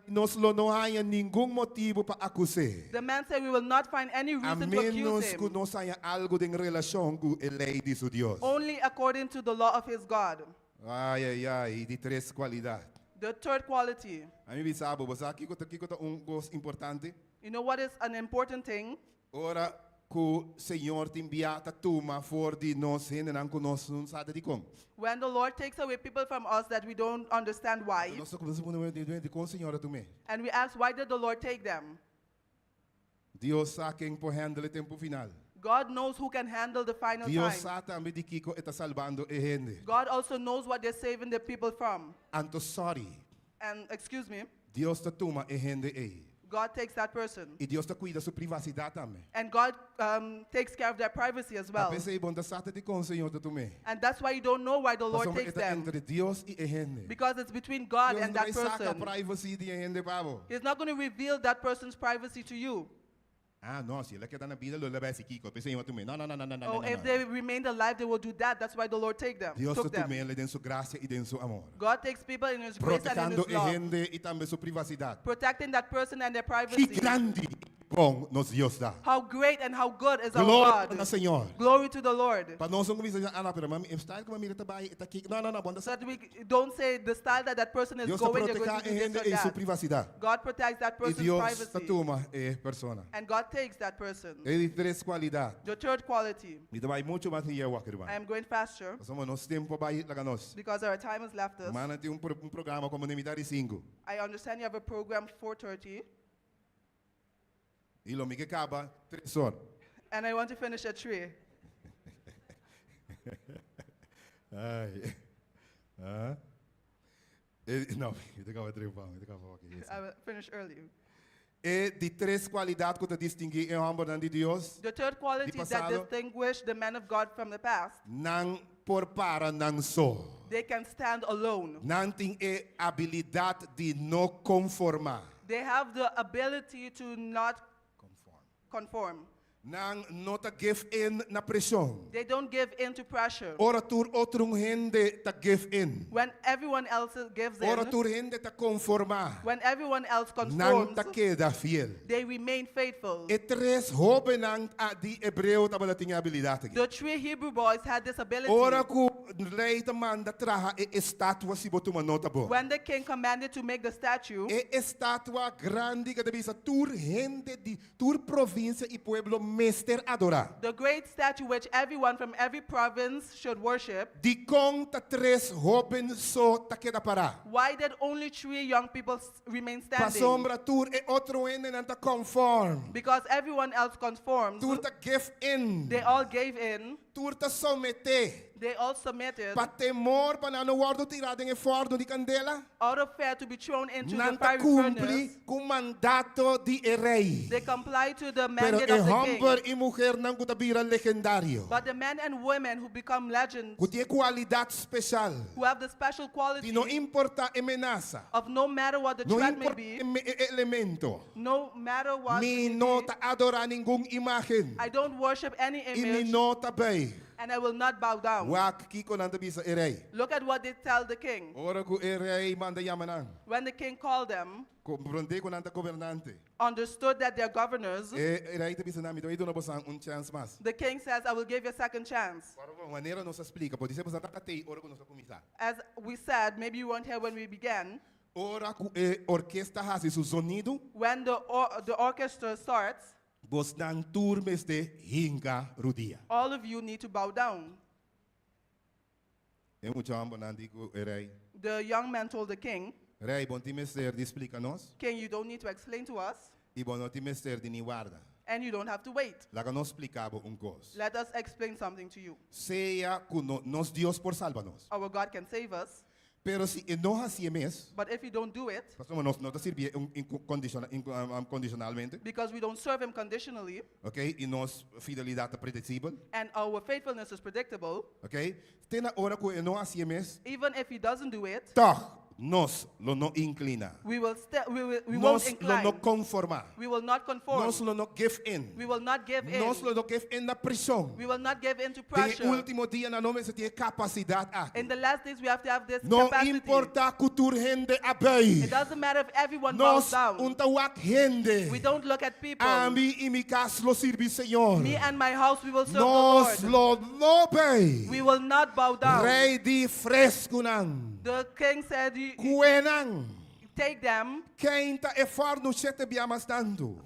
Nos lo no haya ningún motivo pa acuse. The man said, we will not find any A reason to accuse menos que him. nos haya algo de relación con el ley de su Dios. Only according to the law of his God. Ay, ay, ay, de tres cualidades. The third quality. A mí bisabo, vos aqui kota un cosa importante. You know what is an important thing? Ora que o Senhor te envia a tuma for de nós ainda não conosco não sabe de como. When the Lord takes away people from us that we don't understand why, Nós começamos de com o Senhor também. and we ask, why did the Lord take them? Deus sabe quem por handle tempo final. God knows who can handle the final Dios time. sabe também de que está salvando a gente. God also knows what they're saving the people from. Anto sorry. And excuse me, Deus te toma a gente aí. God takes that person. E Deus te cuida sua privacidade também. And God takes care of their privacy as well. A pessoa é bom da sata de com o Senhor te tomei. And that's why you don't know why the Lord Mas takes está them. entre Deus e a gente. Because it's between God Deus and não that vai sacar a person. privacy de gente, Pablo. He's not going to reveal that person's privacy to you. Ah, não, se ele quer dar na vida, ele vai se Kiko. Pensei em tomei. Não, não, não, não, não, não. Oh, if they remained alive, they will do that. That's why the Lord took them. Deus took te them. tomei, ele tem sua graça e tem seu amor. God takes people in His grace and in Protegendo His a love. gente e também sua privacidade. Protecting that person and their Que privacy. grande bom nos Deus dá. How great and how good is our Glória ao God. Senhor. Glory to the Lord. Para nós não começar a falar, mas está como mira trabalho, está aqui. Não, não, não, bom, So that we don't say the style that that person is Deus te going, you're proteger going a to do gente this e or sua that. privacidade. God protects that E person's Deus te privacy. toma a persona. And God takes that person. Ele tem três qualidades. The third quality. E vai muito mais hier aqui, I am going faster nós somos nosso tempo para lá nós. because our time has left us. Mana tem programa como Nemitari 5. I understand you have a program 4:30, E lo que acaba 3 horas. and I want to finish at 3. Ai. Ah. Não, eu acaba 3 horas, eu acaba aqui. I will finish early. E de três qualidades que te distingue em ambos de Deus, The third quality that passado. distinguish the men of God from the past, não por para não só. they can stand alone. Não tem a habilidade de não conformar. They have the ability to not conform. Não nota give in na pressão. They don't give in to pressure. Ora tur outro gente ta give in. When everyone else gives Ora in, tur gente ta conformar. when everyone else Não conforms, ta queda fiel. they remain faithful. E três jovens a de hebreu tabela tinha habilidade. The 3 Hebrew boys had this ability. Ora ku lei ta manda traha e estátua si botuma nota bo. When the king commanded to make the statue, E estátua grande que deve ser tur gente de tur província e pueblo mester adorar. the great statue which everyone from every province should worship, De conta três jovens só ta queda parar. why did only 3 young people remain Pa standing? sombra tur e outro ende não ta conform. Because everyone else conformed. Tur ta give in. They all gave in. Tur ta someter. They all submitted Pa temor pa não guardo tirado em forno de candela. out of fear to be thrown into Não the ta fiery furnace. cumpre com mandato de rei. They comply to the Pero mandate e of the homem king. e mulher não kutabira legendário. But the men and women who become legends, Que tem qualidade especial. who have the special quality De não importa ameaça. of no matter what the Não threat may importa be, elemento. no matter what Me it may não be, ta adorar nenhum imagem. I don't worship any E me image, não ta bem. and I will not bow down. Wak kiko nanda bisa rei. Look at what they tell the king. Ora ku rei manda yamanan. When the king called them, Comprende ko nanda governante. understood that they're governors, E rei ta bisa nami do ido na bosang chance mas. the king says, I will give you a second chance. Para maneira nos explica, pode ser bosa tatei ora ku nos começar. As we said, maybe you weren't here when we began, Ora ku orquesta hasi su sonido, when the orchestra starts, bos dan turmes de hinga rudia. all of you need to bow down. E mucho ambo nandi ku rei. The young man told the king, Rei, bom ti mester di explica nos. King, you don't need to explain to us, E bom ti mester di ni guarda. and you don't have to wait. Laga nos explicava coisa. Let us explain something to you. Seja ku nos Dios por salva-nos. Our God can save us, Pero si não assim mesmo, but if you don't do it, pastor, nós não te servia condicionalmente, because we don't serve him conditionally, ok? E nós fidelidade predicível, and our faithfulness is predictable, ok? Tem na hora que não assim mesmo, even if he doesn't do it, toch nós lo não inclina, we won't nós lo não incline. conformar, We will not conform. nós lo não give in, We will not give nós in. lo não give in na pressão. We will not give in to Tem pressure. último dia na nome se tem capacidade aqui. In the last days, we have to have this Não capacity. importa cultura gente abei, It doesn't matter if everyone bows nós down. untawak gente. We don't look at people. Ami e mi casa lo sirvi Senhor. Me and my house, we will serve Nós the Lord. lo nobei. We will not bow down. Rei di fresco nang. The king said, Kuenang. take them, Quem ta e farno sete biamas dando.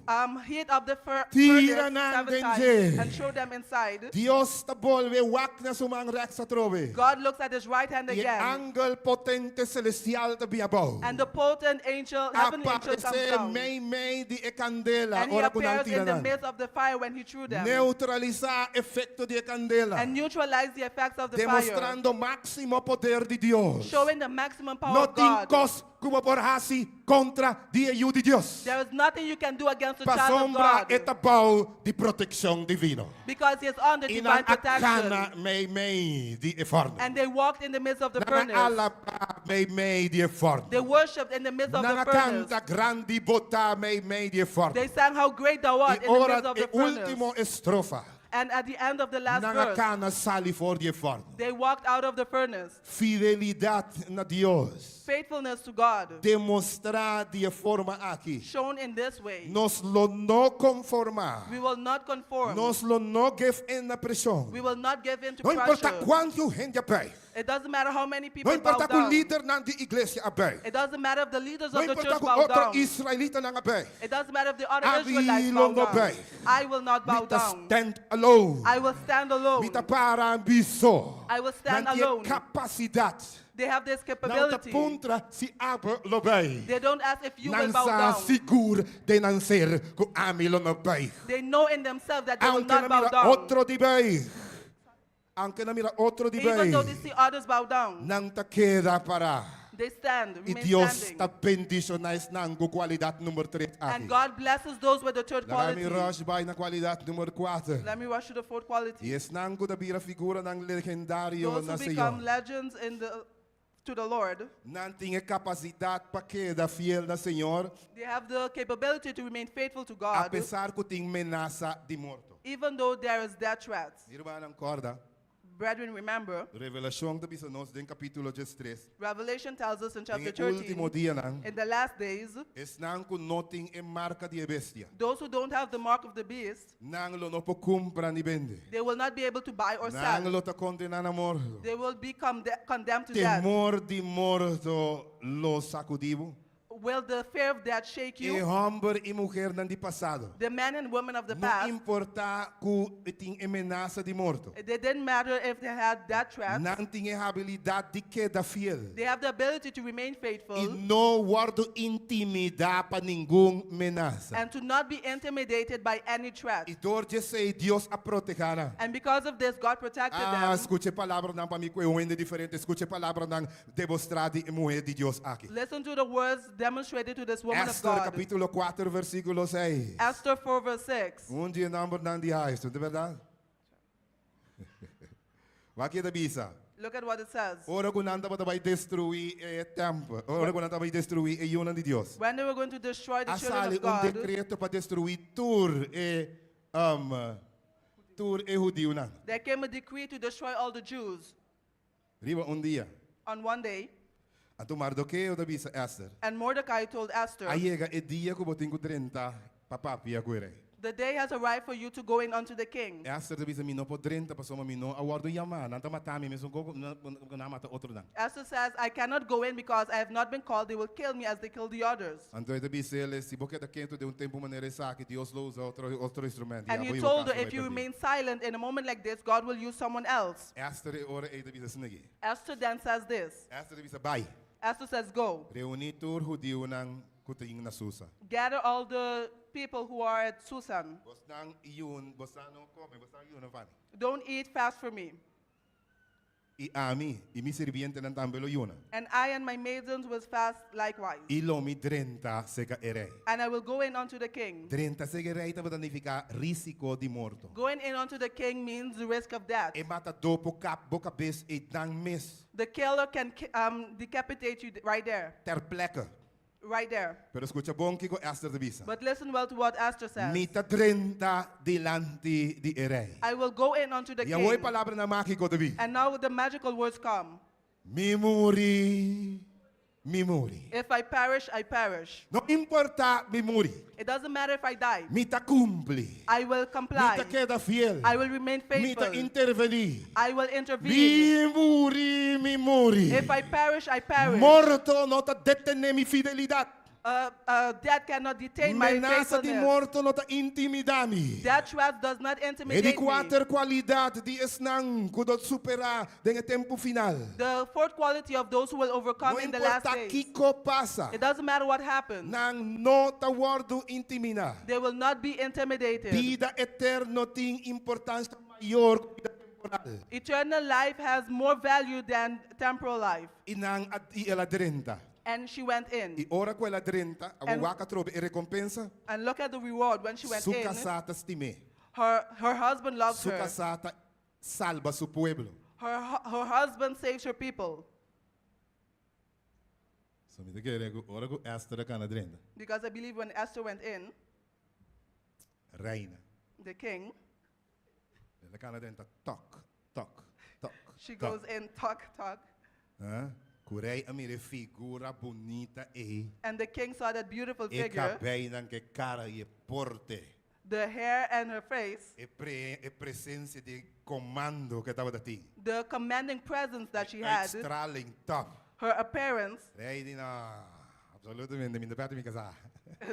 Heat up the Tira furnace nang 7 times denje. and throw them inside. Dios ta bolve wak na sumang rex sa trove. God looks at his right hand E again, angel potente celestial ta biabaw. and the potent angel, heavenly angel comes Aparece down. may di e candela. And he Ora kunang appears in the tiranan. midst of the fire when he threw them, Neutraliza efecto di candela. and neutralize the effects of the fire, Demostrando máximo poder de Dios. showing the maximum power No of God. tincos como por hasi contra di ayu de Dios. There is nothing you can do against the Pa child of sombra God, etabaw di proteksyon divino. because he is under divine Inang akana protection. may di eforno. And they walked in the midst of the Nang furnace. alapa may di eforno. They worshipped in the midst of the Nang furnace. canta grandi bota may di eforno. They sang how great thou art E in the ora midst of the e ultimo furnace. estrofa. And at the end of the last Nang verse, akana sali for di eforno. they walked out of the furnace. Fidelidad na Dios. Faithfulness to God, Demostrar de forma aqui. shown in this way. Nos lo no conformar. We will not conform. Nos lo no give in na pressão. We will not give in to Não importa pressure. quanto gente abai. It doesn't matter how many people Não bow importa que o down. líder não de igreja abai. It doesn't matter if the leaders Não of the importa church que bow outro down. israelita não abai. It doesn't matter if the other I Israelites will bow not down. obey. I will not bow Mita down. stand alone. I will stand alone. Mita para ambiso. I will stand Não tem alone. capacidade. They have this Não te capability. puntra se abre lo bem. They don't ask if you will Não bow sa down. seguro de não ser que amilo no bem. They know in themselves that they will Aunque not na bow mira down. outro de bem. Aunque na mira outro de Even bem. though they see others bow down, Não te queda para. they stand, E remain Deus standing. está bendicionais nang qualidade número 3 And aqui. God blesses those with the third Darami quality. rush by na qualidade número 4. Let me rush to the fourth quality. E es nango da bira figura ng legendario Those na who become Senhor. legends to the Lord, Não tinha capacidade para queda fiel na Senhor, they have the capability to remain faithful to God, apesar que tem menaça de morto. even though there is death threats. Irmã não corda. Brethren, remember, Revelação da bisa nos den capítulo 3. Revelation tells us in chapter Em último 13, dia nang in the last days, es nango noting e marca de bestia. those who don't have the mark of the beast, Nang lo no po compra ni bende. they will not be able to buy or Nang sell. lo ta condena na morto. They will be condemned to death. Temor de morto lo sacudivo. Will the fear of death shake E you? homem e mulher não de passado. The men and women of the Não past, importa que tem ameaça de morto. it didn't matter if they had death threats. Não tinha habilidade de queda fiel. They have the ability to remain E faithful não guardo intimidade para nenhum ameaça. and to not be intimidated by any threat. E dor de sei Deus a protegerá. And because of this, God protected them. Escute a palavra não para mim que eu ainda diferente. Escute a palavra não demonstrada e mulher de Deus aqui. Listen to the words demonstrated to this woman of Esther God. capítulo 4 versículo 6. Esther 4 verse 6. Dia number não de isto, de verdade? Vai que da bisa. Look at what it says. Ora kung nanda pa vai destruir o templo. Ora kung nanda vai destruir o yunan de Deus. When they were going to destroy the children Asali of God, decreto para destruir tur e judío na. there came a decree to destroy all the Jews Riba dia. on one day. Ato Mardoqueo da bisa Esther. And Mordecai told Esther, Ayega e dia ko boting ko 30 papapia ko the day has arrived for you to go in unto the king. Esther da bisa mino po 30 pa soma mino awardo yaman. Anta matami mesmo ko na mata outro nang. Esther says, I cannot go in because I have not been called. They will kill me as they kill the others. Anto da bisa ele si boke da kento de tempo maneira sa que Deus lo usa outro instrumento. And he told her, if you remain silent in a moment like this, God will use someone else. Esther ora e da bisa snegi. Esther then says this. Esther da bisa bai. Esther says, go. Reunitur judío ng kuting na Susa. Gather all the people who are at Susan. Bostang iyon, bostano come, bostang iyon ang Don't eat fast for me. I ami, imi sirviente ng tambelo yun. And I and my maidens will fast likewise. Ilo mi 30 sega ere. And I will go in unto the king. 30 sega ere ita batanifica risiko di morto. Going in unto the king means the risk of death. E mata dopo cap boca bes e dang mes The killer can decapitate you right there. ter plekke. Right there. Pero escucha bom que Esther de bisa. But listen well to what Esther says. Mita 30 dilante di ere. I will go in unto the Ya woy king. palabra na makiko de bi. And now the magical words come. Memori, memori. If I perish, I perish. No importa memori. It doesn't matter if I die. Mita cumpli. I will comply. Mita queda fiel. I will remain Mita faithful. interveni. I will intervene. Mi muri. If I perish, I perish. Morto no ta detene mi fidelidad. Death cannot detain my Menasa di faithfulness. morto no ta intimidami. That trust does not E di intimidate me. quater qualidad di esnang kudot supera dengan tempo final. The fourth quality of those who will overcome No in the last importa days. kiko pasa. It doesn't matter what happens. Nang no tawardo intimina. They will not be intimidated. Vida eterno ting importancia mayor que vida temporal. Eternal life has more value than temporal life. Inang at iela 30. And she went in. I ora quella 30, And- awaka trobe e recompensa. And look at the reward when she went in. Sukasata stime. Her husband loves her. Sukasata salva su pueblo. Her husband saves her people. So mi te quiere ora go Esther kana 30. Because I believe when Esther went in, Reina. the king, La kana 30 tok, tok, tok. she tok. goes in, talk. Hã? Curei a mire figura bonita And the king saw that beautiful e figure, cabelo que cara e porte the hair and her face, e presença de comando que estava dati. the commanding presence that she had, Extraling top. her appearance. Rei di na absolutamente mi departe mi casar.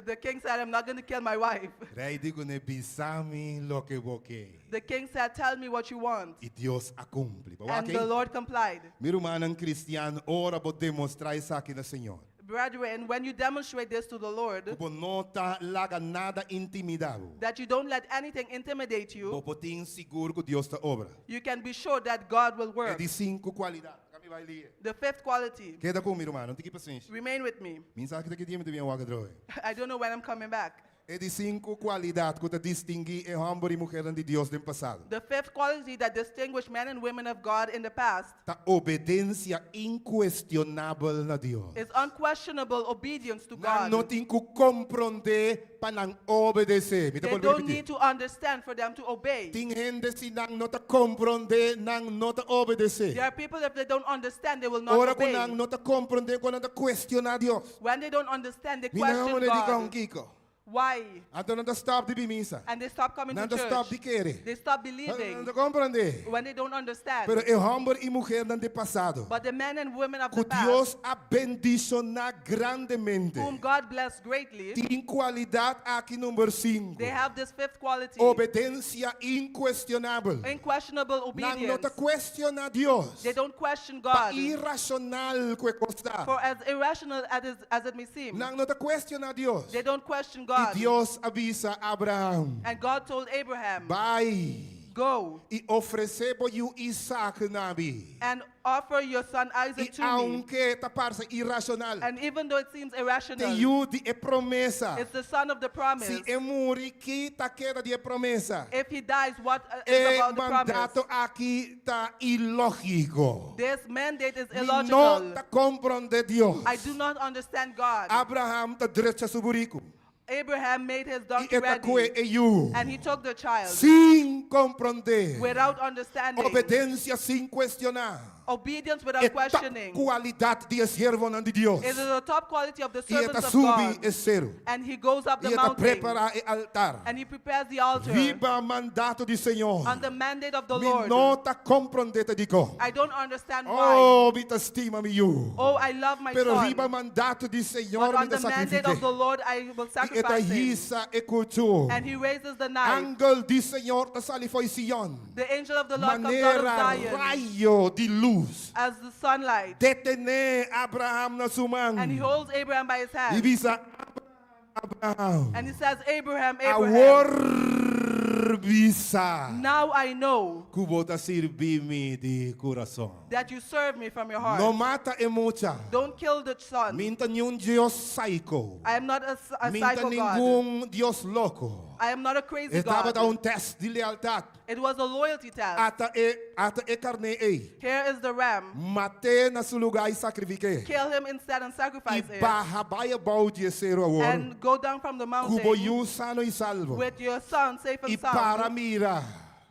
The king said, I'm not going to kill my wife. Rei digo ne bisami lo que boque. The king said, tell me what you want. E Deus acumple. And the Lord complied. Meu irmão cristiano, ora vou demonstrar isso aqui no Senhor. Brethren, when you demonstrate this to the Lord, Como não tá laga nada intimidado. that you don't let anything intimidate you, Vou poder seguro que Deus está obra. you can be sure that God will É work. de 5 qualidades. Kami vai ler. The fifth quality, Queda comigo, irmão. Não tem que paciência. remain with me. Mensagem que aqui me vem droga. I don't know when I'm coming back. É de 5 qualidades que te distingui e homem e mulher de Deus do passado. The fifth quality that distinguished men and women of God in the past Ta obediência inquestionável na Deus. is unquestionable obedience to Não God. tem que compreender para não obedecer. Me They tá don't need to understand for them to obey. Tem gente se não te compreender, não te obedecer. There are people, if they don't understand, they will not Ora obey. quando não te compreender, quando te questionar Deus. When they don't understand, they Me não question me diga God. Kiko. Why? Então não te stop de missa. And they stop coming Não to te stop de church. querer. They stop Não believing te compreender. when they don't understand. Pero é homem e mulher do passado. But the men and women of Que the past, Deus abençoa grandemente. whom God blessed greatly, Tem qualidade aqui número 5. they have this fifth quality, Obediência inquestionável. unquestionable Não obedience. te questiona Deus. They don't question Pa God. irracional que costa. For as irrational as it may seem, Não te questiona Deus. they don't question E God. Deus avisa Abraão. And God told Abraham, Vai go e oferecer por you Isaac nabi. and offer your son E Isaac to me. aunque te parece irracional, And even though it seems te irrational, ajude é promessa. it's the son of the promise. Se é muri que ta queda de promessa. If he dies, what is É about the mandato promise? aqui tá ilógico. This mandate is E não illogical. te compreende Deus. I do not understand God. Abraham te direita suburico. Abraham made his E donkey etacue ready, e you. and he took the child Sem compreender. without understanding. Obediência sem questionar. Obedience É without top questioning. qualidade de servo de Deus. It is the top quality of the E eta servants of subi God. e cero. And he goes up E the eta mountain prepara e altar. and he prepares the altar Viva mandato do Senhor. on the mandate of the Me Lord. nota compreender te digo. I don't understand why. Oh, me te estima me you. Oh, I love my Pero son. viva mandato do Senhor But me on te the mandate of the sacrifique. Lord, I will E eta sacrifice him. hisa e kutu. And he raises the knife. Angel do Senhor te sali foi Sion. The angel of the Lord comes out of Maneira Zion raio de luz. as the sunlight. Detener Abraham na sumang. And he holds Abraham by his E hand. bisa Abraham. And he says, Abraham, A Abraham, bisa. now I know Kubota servir-me de coração. that you serve me from your heart. Não mata e mucha. Don't kill the son. Minta nenhum Deus psycho. I am not a Minta psycho God. nenhum Deus louco. I am not a crazy Estava a God. teste de lealdade. It was a loyalty test. Ata e carne ei. Here is the ram. Matei na seu lugar e sacrifiquei. Kill him instead and E sacrifice him. barra baia balde e ser o And go down from the Cubo mountain you sano e salvo. with your son safe E and para sound. mira.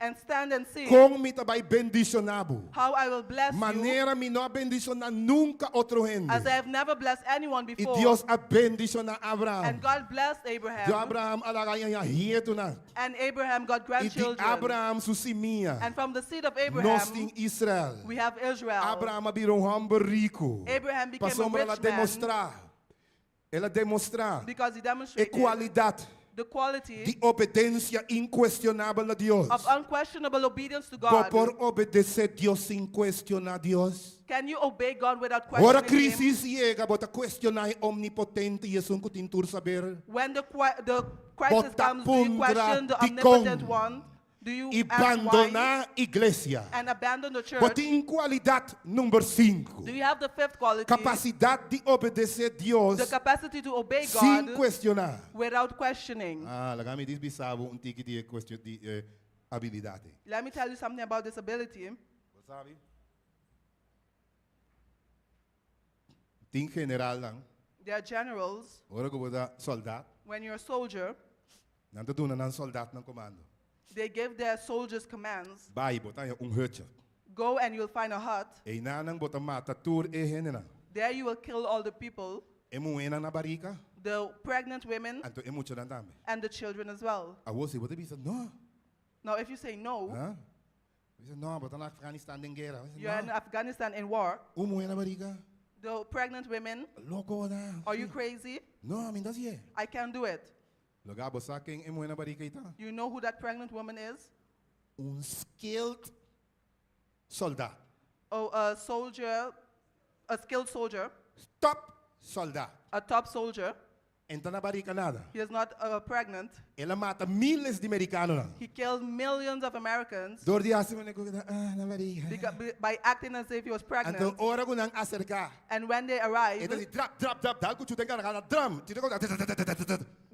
And stand and see Como me vai bendicionado. how I will bless you Maneira me não bendicionar nunca outro gente. as I have never blessed anyone E before. Deus abendicionar Abraão. And God blessed De Abraham. Abraão alagaya hieto na. And Abraham got E de grandchildren. Abraão susimia. And from the seed of Nós Abraham, tem Israel. we have Israel. Abraão virou um homem rico. Abraham became Passou a para rich man. demonstrar. Ela demonstra because he a demonstrated qualidade the quality de obediência inquestionável a Deus. of unquestionable obedience to Por God. obedecer Deus sem questionar Deus. Can you obey God without Ora questioning Him? crisis chega, bota questionar omnipotente e isso que tintur saber. When the crisis Bota comes, do you question the pondra omnipotent ticon. one? Do you E ask why abandonar a igreja. and abandon the church? Bota em qualidade número 5. Do you have the fifth quality? Capacidade de obedecer Deus The capacity to obey sem God questionar. without questioning. Ah, lá me diz bisavo um tique de habilidade. Let me tell you something about this ability. Você sabe? Tem general lang. There are generals. Ora que boda soldado. When you're a soldier, Nanta duna ng soldado ng komando. they give their soldiers commands. Bai bota yung hutje. Go and you'll find a hut. E nanang bota mata tur e henena. There you will kill all the people, Emuena na barika. the pregnant women, Anto emucho na dami. and the children as well. Awosi bota bisa no. Now, if you say no, Ha? Bisa no bota na Afghanistan din gera. you're in Afghanistan in war, Umuena barika. the pregnant women, Loko na. are you crazy? No, mindas ye. I can't do it. Logabo sa aking emuena barika ita. You know who that pregnant woman is? Skilled soldado. Oh, a soldier, a skilled soldier, Top soldado. a top soldier. Enta na barika nada. He is not pregnant. Ela mata miles de americanos lang. He killed millions of Americans Door di asi mo na barika. by acting as if he was Anto pregnant. ora ko nang acerca. And when they arrive, Ito si drop. Dahil ko chutan ka na drum. Tito ko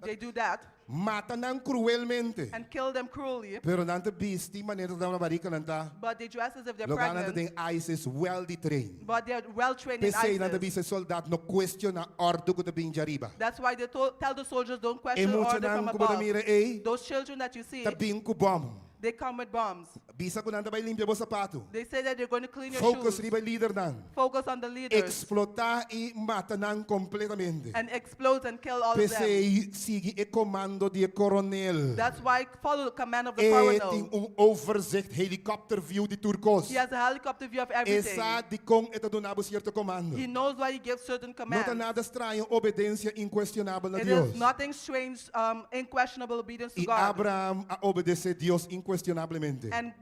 they do that mata nang cruelmente. and kill them cruelly. Pero nanta bisti manito daw na barika nanta. But they dress as if they're Lugar nanta pregnant. ding ISIS well trained. But they're well trained in Pesay nanta ISIS. bisa soldat no question na ordo ko tabing jariba. That's why they tell the soldiers don't question the Emucho order from nang above. kumadamira eh. Those children that you see, Tabing ko bomb. they come with bombs. Bisa ko nanta bay limpia bo sapato. They say that they're going to clean your Focus shoes. riba leader nang. Focus on the leaders Explota e mata nang completamente. and explode and kill all of them. Pesay sige e comando di coronel. That's why follow the command of the E colonel. ting overzicht helicopter view di Turcos. He has a helicopter view of everything. Esa di kong ito donabo cierto comando. He knows why he gives certain Nota commands. nada estranho, obedência inquestionável a It Deus. is nothing strange, unquestionable obedience to E God. Abraham a obedecer Deus inquestionavelmente. And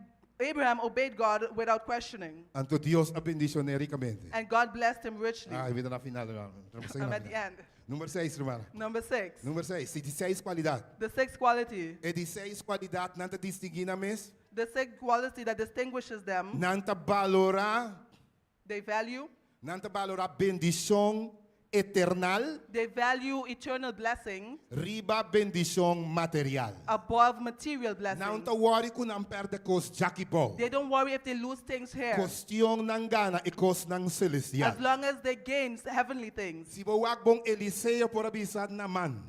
Abraham obeyed God without questioning. Anto Deus a bendicionericamente. And God blessed him richly. Ah, vida na final. I'm at the end. Número 6, irmã. Number 6. Número 6, se de 6 qualidade. The sixth quality. E de 6 qualidade, nanta distinguir na mes, The sixth quality that distinguishes them. nanta valorar, They value. bendição eternal, They value eternal blessing riba bendição material. above material blessing. Não worry kung não perde cos Jackie Paul. They don't worry if they lose things here. Questão ng gana e cos ng celestial. As long as they gain heavenly things. Si bawag bong Eliseo por abisad naman,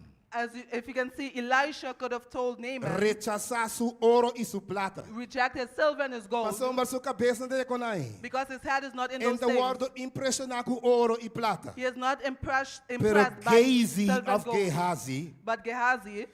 If you can see, Elisha could have told Naaman, rechazar su oro y su plata. reject his silver and his gold, Pasombar su cabeça de conai. because his head is not in En those the things. word impressionar com ouro e plata. He is not impressed Pero by Gehazi silver and of gold. Gehazi, But Gehazi,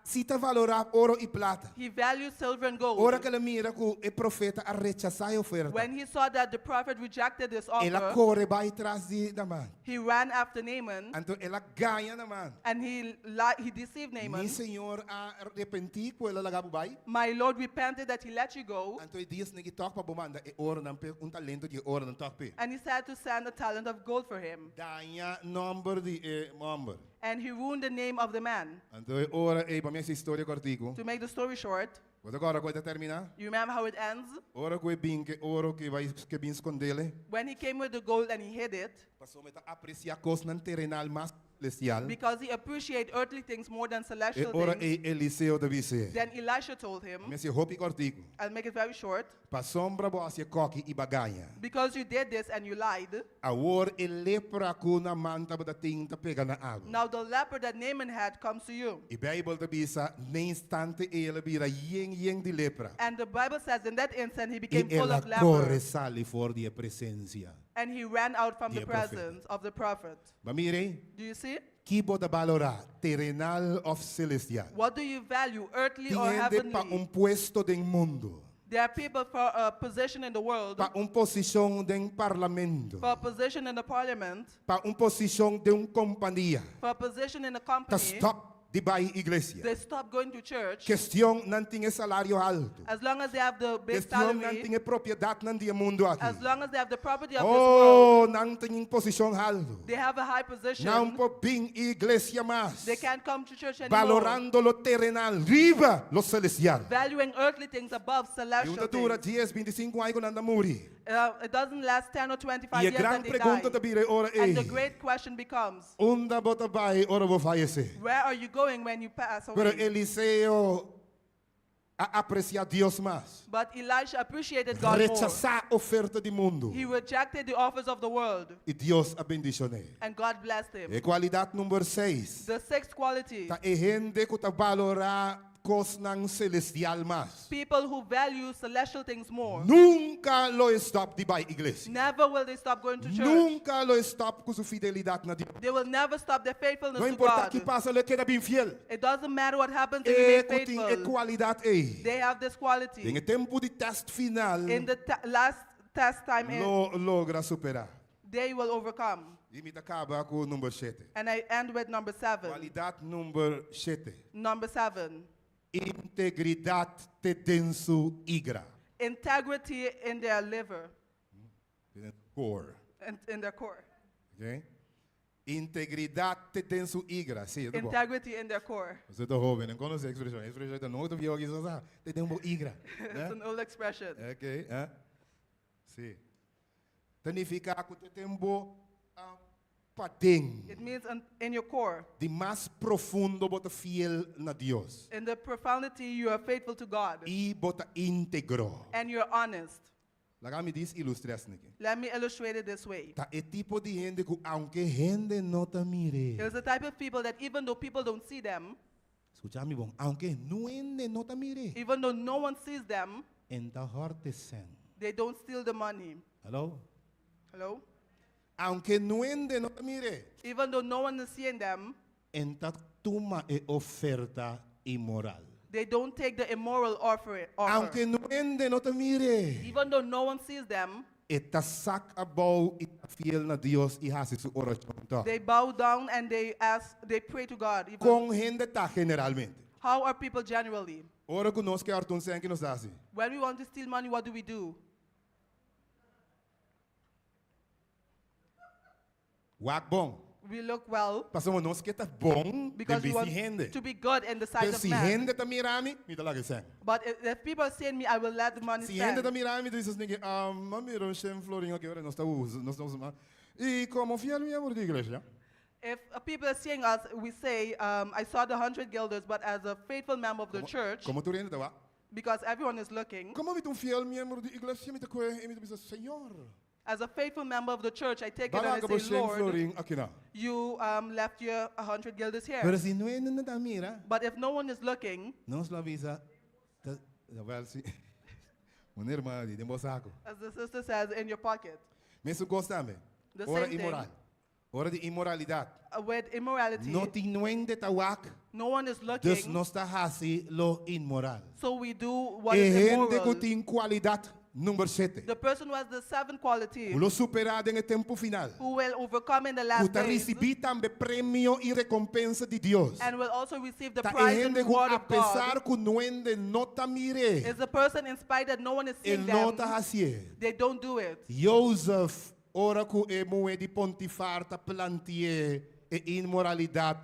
si ta valorar ouro e plata. he valued silver and gold. Ora que ela mira que o profeta a rechazar a oferta. When he saw that the prophet rejected this Ela offer, corre vai atrás de naman. he ran after Naaman Então ela ganha naman. and he deceived Naaman. Ni senhor a arrepentir ko ela lagabo bai. My Lord repented that he let you go, Então e dias negi tok pa bumanda e ouro nan pe talento de ouro nan tok pe. and he said to send a talent of gold for him. Danha number de number. And he ruined the name of the man. Então ora e ba minha história cortico. To make the story short, Vou agora coisa terminar. you remember how it ends? Ora que bem que ouro que vai que bem escondele. When he came with the gold and he hid it, Passou meta apreciar coisas nan terrenal mas celestial. because he appreciated earthly things more than E celestial ora things, e Eliseu deve ser. then Elisha told him, Messi hopi cortico. I'll make it very short, Passombra bo asia coque e baganha. because you did this and you lied, Awor e lepra ko na manta ba dating ta pega na água. now the leper that Naaman had comes to you. E Bible ta bisa na instante ela bira yeng de lepra. And the Bible says in that instant he E became full ela of corre leper, sali for di presença. and he ran out from the Dear prophet. presence of the prophet. Bamire, Do you see? kibo da valora terrenal of celestial. What do you value, earthly or Tiende pa heavenly? puesto del mundo. There are people for a position in the world, para posição de parlamento, for a position in the parliament, para posição de companhia. for a position in a Tá company. stop de vai igreja. They stop going to church Questão não tinha salário alto. as long as they have the base Questão não salary, tinha propriedade não tinha mundo aqui. as long as they have the property of this world, Oh, não tinha posição alto. they have a high position. Não pode vir igreja mais. They can't come to church anymore, Valorando lo terrenal, riba lo celestial. valuing earthly things above E celestial dura things. 10, 25 anos quando anda muri. It doesn't last 10 or 25 E a years grande and they pergunta die. da Bíblia ora And the é: great question becomes, onde bota vai ora vou falecer? where are you going when you pass Pero away? Eliseu a apreciar Deus mais. But Elisha appreciated God more. Rechazar a oferta do mundo. He rejected the offers of the world, E Deus a bendicionou. and God blessed him. E qualidade número 6. The sixth quality, Tá e gente que tá valorar coisas não celestial mais. people who value celestial things more. Nunca lo stop de vai igreja. Never will they stop going to church. Nunca lo stop com sua fidelidade na Deus. They will never stop their faithfulness Não to importa o que God. passa, ele queda bem fiel. It doesn't matter what happens, they E remain que tem faithful. qualidade aí. They have this quality. Em tempo de teste final, In the last test time, logra superar. they will overcome. E me acaba com o número 7. And I end with number 7. Qualidade número 7. Number 7. Integridade de denso igra. Integrity in their liver, Core. and in their core. Okay? Integridade de denso igra. Sim, é bom. Integrity in their core. Você está jovem, não conhece a expressão. A expressão está não viu aqui só te denso igra. It's an old expression. Ok, sim. Significa que te tempo patem. It means in your core. De mais profundo bota fiel na Deus. In the profundity, you are faithful to God. E bota íntegro. And you're honest. Lá me diz ilustras aqui. Let me illustrate it this way. Tá é tipo de gente que aunque gente não te mire. There's a type of people that even though people don't see them, Escucha-me bom, aunque gente não te mire. even though no one sees them, En ta harte sen. they don't steal the money. Hello? Hello? Aunque gente não te mire. Even though no one is seeing them, En ta toma e oferta immoral. they don't take the immoral offer. Aunque gente não te mire. Even though no one sees them, Eta sak abau e ta fiel na Dios e hasi su oração ta. they bow down and they pray to God. Even- Com gente ta generalmente. How are people generally? Ora conosco que artun sen que nos dasi. When we want to steal money, what do? Wak bom. We look well Passamos nós que tá bom de because we bisi want gente. to be good in the sight Pero of si man. gente ta mirami, mi talaga sen. But if people are seeing me, I will let the money Si gente ta stand. mirami, diz assim, mami, roxem florinho que ora nós tá uso, nós estamos mal. E como fiel miembro de igreja, If people are seeing us, we say, I saw the 100 guilders, but as a faithful member of the church, como tu rende tá wa? because everyone is looking, Como mi fiel miembro de igreja, mi ta kwe, e mi ta bisa, Senhor, as a faithful member of the church, I take it and I balaga bo say, sem Lord, florin aqui na. you left your 100 guilders Pero here. si no é na ta mira, But if no one is looking, nós la avisa, well, si, uma irmã de dembo saco. as the sister says, in your pocket, Mesmo gostame. The Ora same thing. imoral. Ora de imoralidade. with immorality, No te nuende tawak, no one is dus looking, nos ta hasi lo immoral. so we do what E is gente que immoral. tem qualidade número 7. The person who has the 7 quality, Lo superado em tempo final. who will overcome in the Que last ta days, recebi também prêmio e recompensa de Deus. and will also receive the Ta e prize and gente que reward of God, apesar que nuende não ta mire, is the person in spite that no one is ele seeing não them, ta hasi. they don't do it. Joseph, ora que é moe de Pontifar ta plantie e imoralidade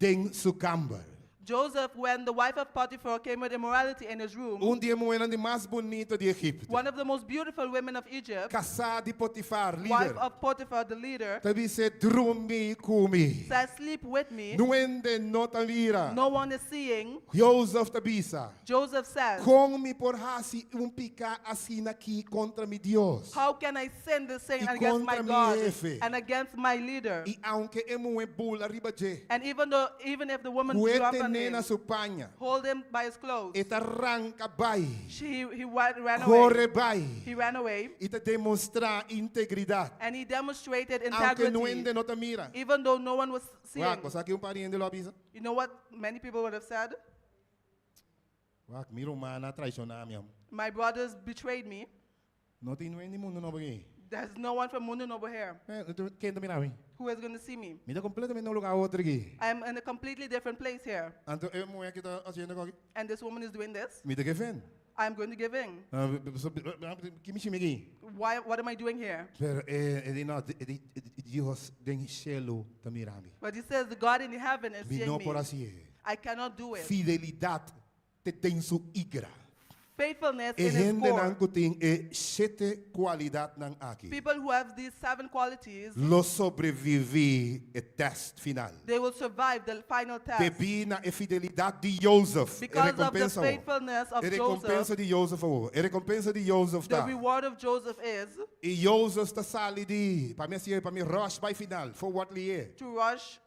em sua câmara. Joseph, when the wife of Potiphar came with immorality in his room, Dia moe de mais bonita de Egipto. one of the most beautiful women of Egypt, Casada de Potifar, wife líder. of Potiphar, the leader, Tabi se drumi kumi. said, sleep with me. Nuende nota mira. No one is seeing. Joseph tabisa. Joseph says, Como me por hasi pica assim aqui contra mi Deus. how can I sin this sin Y against my contra mi God jefe. and against my leader? E aunque emo e bula arriba je. And even if the woman jump Huete on nena him, su paña. hold him by his clothes, Eta arranca bai. he ran Corre away. bai. He ran away, E te demonstra integridade. and he demonstrated Aunque integrity, nuende nota mira. even though no one was seeing. Wak, cosa que pariente lo avisa. You know what many people would have said? Wak, miro mana traicionar mi am. My brothers betrayed me. Não tem ninguém no mundo não aqui. There's no one from Mundo over here Quem também não? who is going to see me. Me dá completamente no lugar outro aqui. I'm in a completely different place here. Então eu mulher que está fazendo aqui. And this woman is doing this. Me dá que vem. I'm going to give in. Que me chama aqui. What am I doing here? Pero Deus den cielo está mirando. But he says the God in heaven is Me seeing não me. por assim. I cannot do it. Fidelidade te tem su igra. Faithfulness E in his gente não core. tem sete qualidades não aqui. People who have these 7 qualities, Lo sobrevivi e test final. they will survive the final test. Debi na fidelidade de Joseph. Because of the faithfulness of E recompensa Joseph, de Joseph. E recompensa de Joseph the tá. reward of Joseph is E Joseph está sali de. Para mim rush by final. For what lhe é. to rush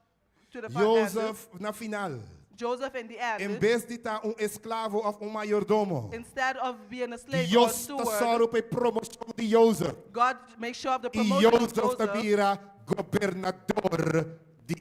to the final. Joseph na final. Joseph in the Em end, vez de estar escravo ou mayordomo. instead of being a slave or a Deus está steward, só para promoção de Joseph. God makes sure of the E promotion of Joseph está Joseph, vira governador de.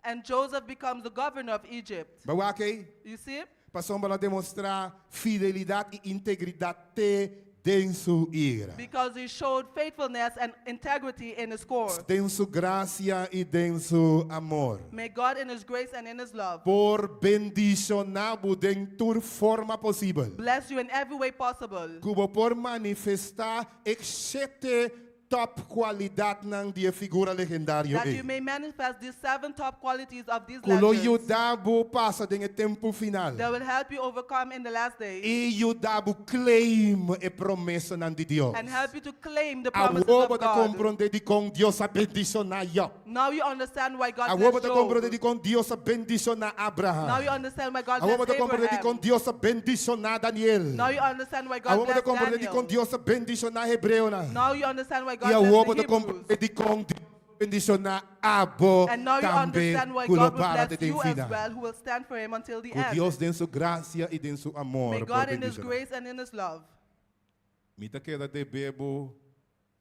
and Joseph becomes the governor of Egypt. Bawa okay? You see? Passou para demonstrar fidelidade e integridade em sua ira. Because he showed faithfulness and integrity in his core. Em sua graça e em seu amor. May God in his grace and in his love Por bendicionar-vos em toda forma possível. bless you in every way possible. Cubo por manifestar exceto top qualidade não de figura legendária. That you may manifest these 7 top qualities of these Culo legends yudabo passa em tempo final. that will help you overcome in the last days E yudabo claim e promessa não de Deus. and help you to claim the A promises roupa of da God. compreender de com Deus a bendicionar yo. Now you understand why God A roupa blessed da compreender de Job. com Deus a bendicionar Abraham. Now you understand why God A roupa da blessed compreender de com Abraham. Deus a bendicionar Daniel. Now you understand why A God roupa da blessed compreender de com Daniel. Deus a bendicionar Hebreu. Now you understand why God E a roupa blessed da the Hebrews. compreender de com Deus bendicionar Abo And now you também understand why culo God will para bless te you as final. well, who will stand for him until the Que end. Deus den sua graça e den seu amor. May por God in his bendicionar. grace and in his love. Mita queda de bebo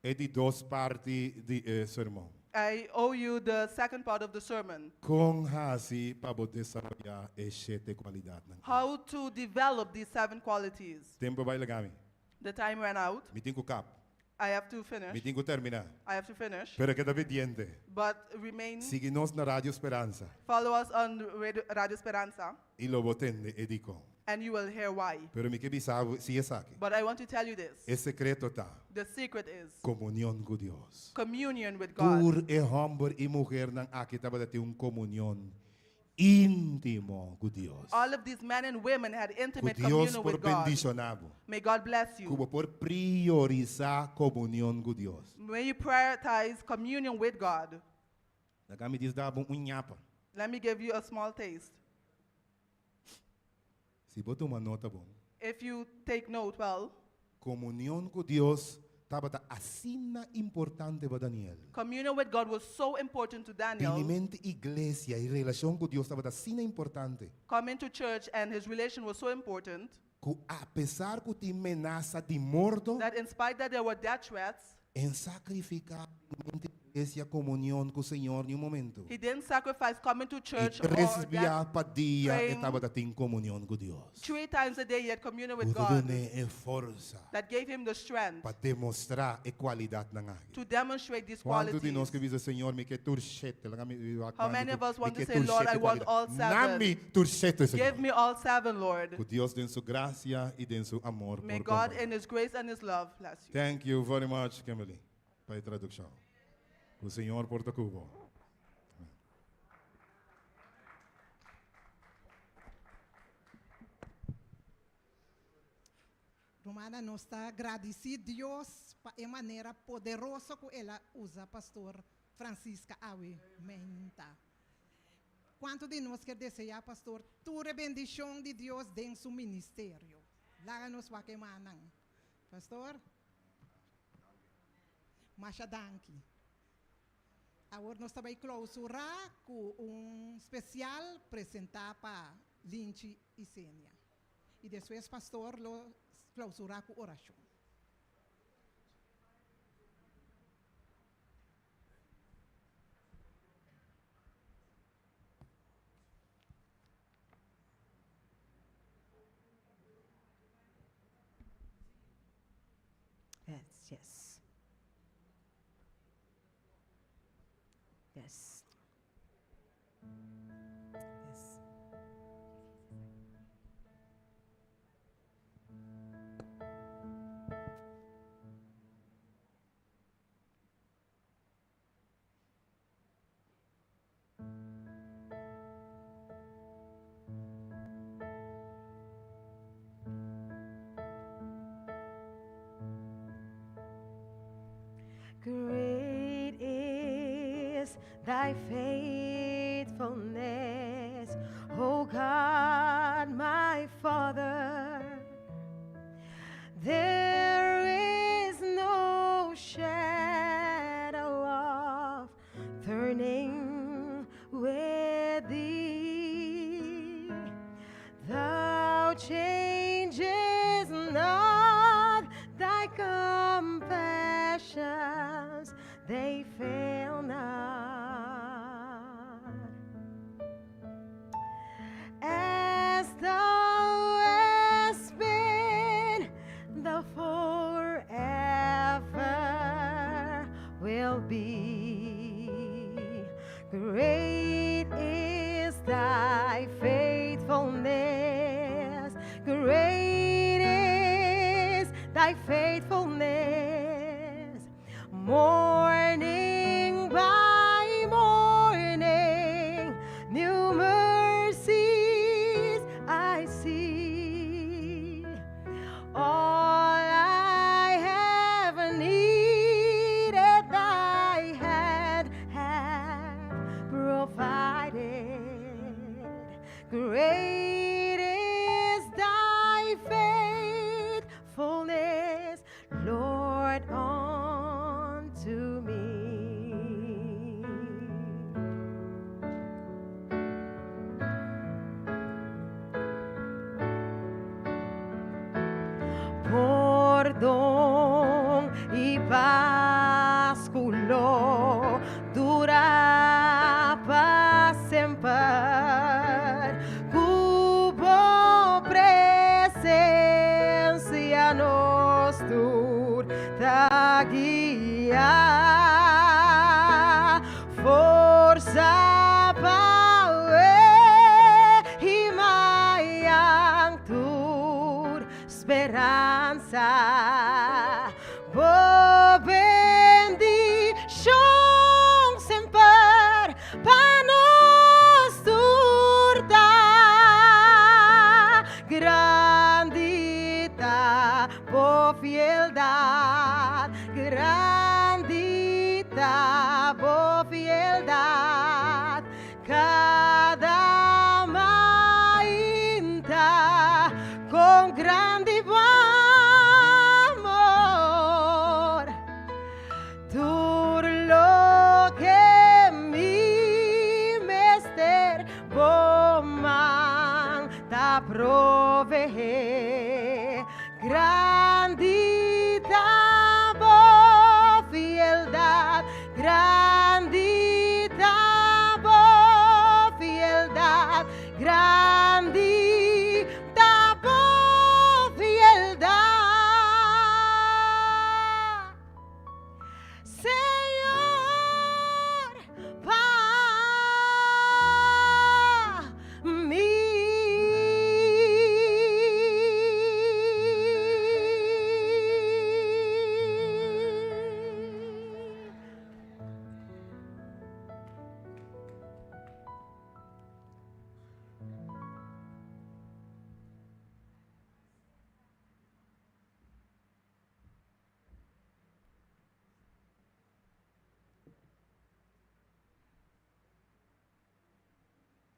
é de duas partes de sermão. I owe you the second part of the sermon. Com assim para poder desarrollar sete qualidades. How to develop these 7 qualities. Tempo vai legal. The time ran out. Me tenho cap. I have to Me finish. tenho terminar. I have to finish. Pero queda obediente. But remain, Siga-nos na Rádio Esperança. follow us on Radio Esperanza, E lo botende e dico. and you will hear why. Pero me que sabe se é aqui. But I want to tell you this. É secreto tá. The secret is Comunhão com Deus. communion with God. Por e homem e mulher não aqui estava a ter comunhão íntimo com Deus. All of these men and women had Com intimate Deus communion por with God. bendicionado. May God bless you. Como por priorizar comunhão com Deus. May you prioritize communion with God. Daí me diz dá nhapa. Let me give you a small taste. Se botar uma nota bom. If you take note well, Comunhão com Deus estava assim importante para Daniel. communion with God was so important to Daniel. Plenamente igreja e relação com Deus estava assim importante. Coming to church and his relation was so important Que apesar que tinha ameaça de morto, that in spite that there were death threats, em sacrificar igreja comunhão com o Senhor em momento. he didn't sacrifice coming to church E or recebia that para dia e praying estava em comunhão com Deus. 3 times a day he had communion with O God é força that gave him the strength para demonstrar a qualidade na área. to demonstrate these Quanto de nós que qualities. diz Senhor, me que turchete, How many of us want to say, Lord, I want all 7. Nami turchete, Give Senhor. me all 7, Lord. Que Deus den sua graça e den seu amor. May por God completo. in his grace and his love bless you. Thank you very much, Kimberly, para a tradução. O Senhor porta cubo. Romana, nós está agradecido a Deus para a maneira poderosa que ela usa, pastor Francisca Awe Menta. Quanto de nós quer desejar, pastor, toda bendição de Deus dentro do seu ministério. Lá nos vai queimar, pastor? Masha danki. Agora nós também clausurar com especial apresentar para Lynch e Sênia. E depois, pastor, lo clausurar com oração. Yes, yes. Yes. Yes. Great is thy faithfulness, O God, my Father. There is no shadow of turning with thee. Thou changes not, thy compassions, they fail not. As thou hast been, thou forever will be. Great is thy faithfulness. Great is thy faithfulness. Morning by morning, new mercies I see. All I have needed, thy hand hath provided. Great is thy faithfulness, Lord, unto me. Pordon y básculo dura pa sempre. Cubo presencia nos tur ta guia. Forza power himayang tur speranza. Bo bendición semper panos turta. Grandita bo fieldad, grandita bo fieldad. Cada mainta con grande amor. Tur lo que mi mester boman ta provee. Grandita bo fieldad, grandita bo fieldad, grandita bo fieldad. Señor, pa mí.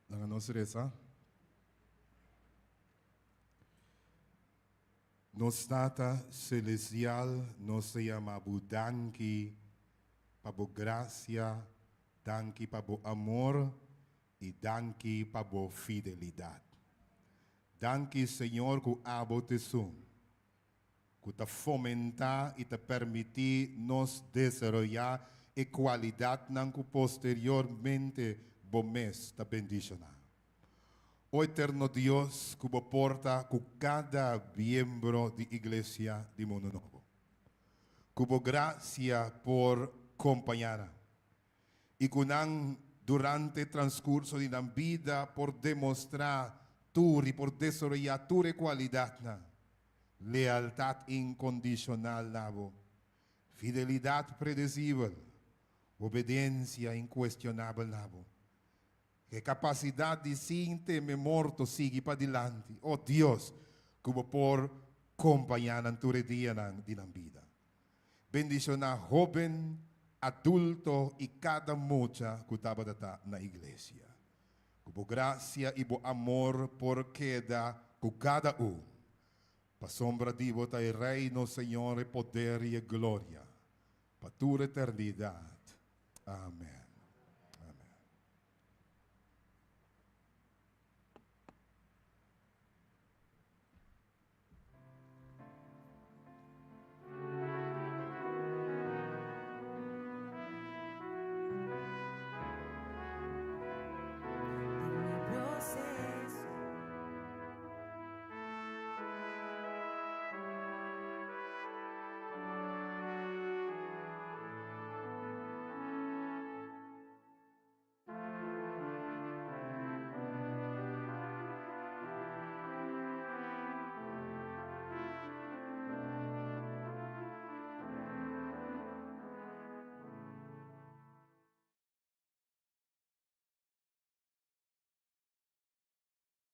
Nanga nos resa. Nos tata celestial nos llama danki pa bo gracia, danki pa bo amor y danki pa bo fidelidad. Danki Señor ku abo te sum, ku te fomenta y te permitir nos desarrollar e qualidad nanku posteriormente bo mes ta bendicionar. O eterno Dios, que porta con cada miembro de iglesia de Mundo Novo. Kubo gracia por compañera. Y kunang durante transcurso de la vida por demostrar y por desarrollar tu cualidad na. Lealtad incondicional nabo. Fidelidad predecible. Obediencia incuestionable nabo. Que capacidad de sin temer morto sigue para adelante. Oh Dios, como por compañía en tu día de la vida. Bendición a joven, adulto y cada mucha que estaba en la iglesia. Como gracia y amor por queda con cada uno. Pa sombra de vota el reino, Señor, poder y gloria. Pa tu eternidad. Amén.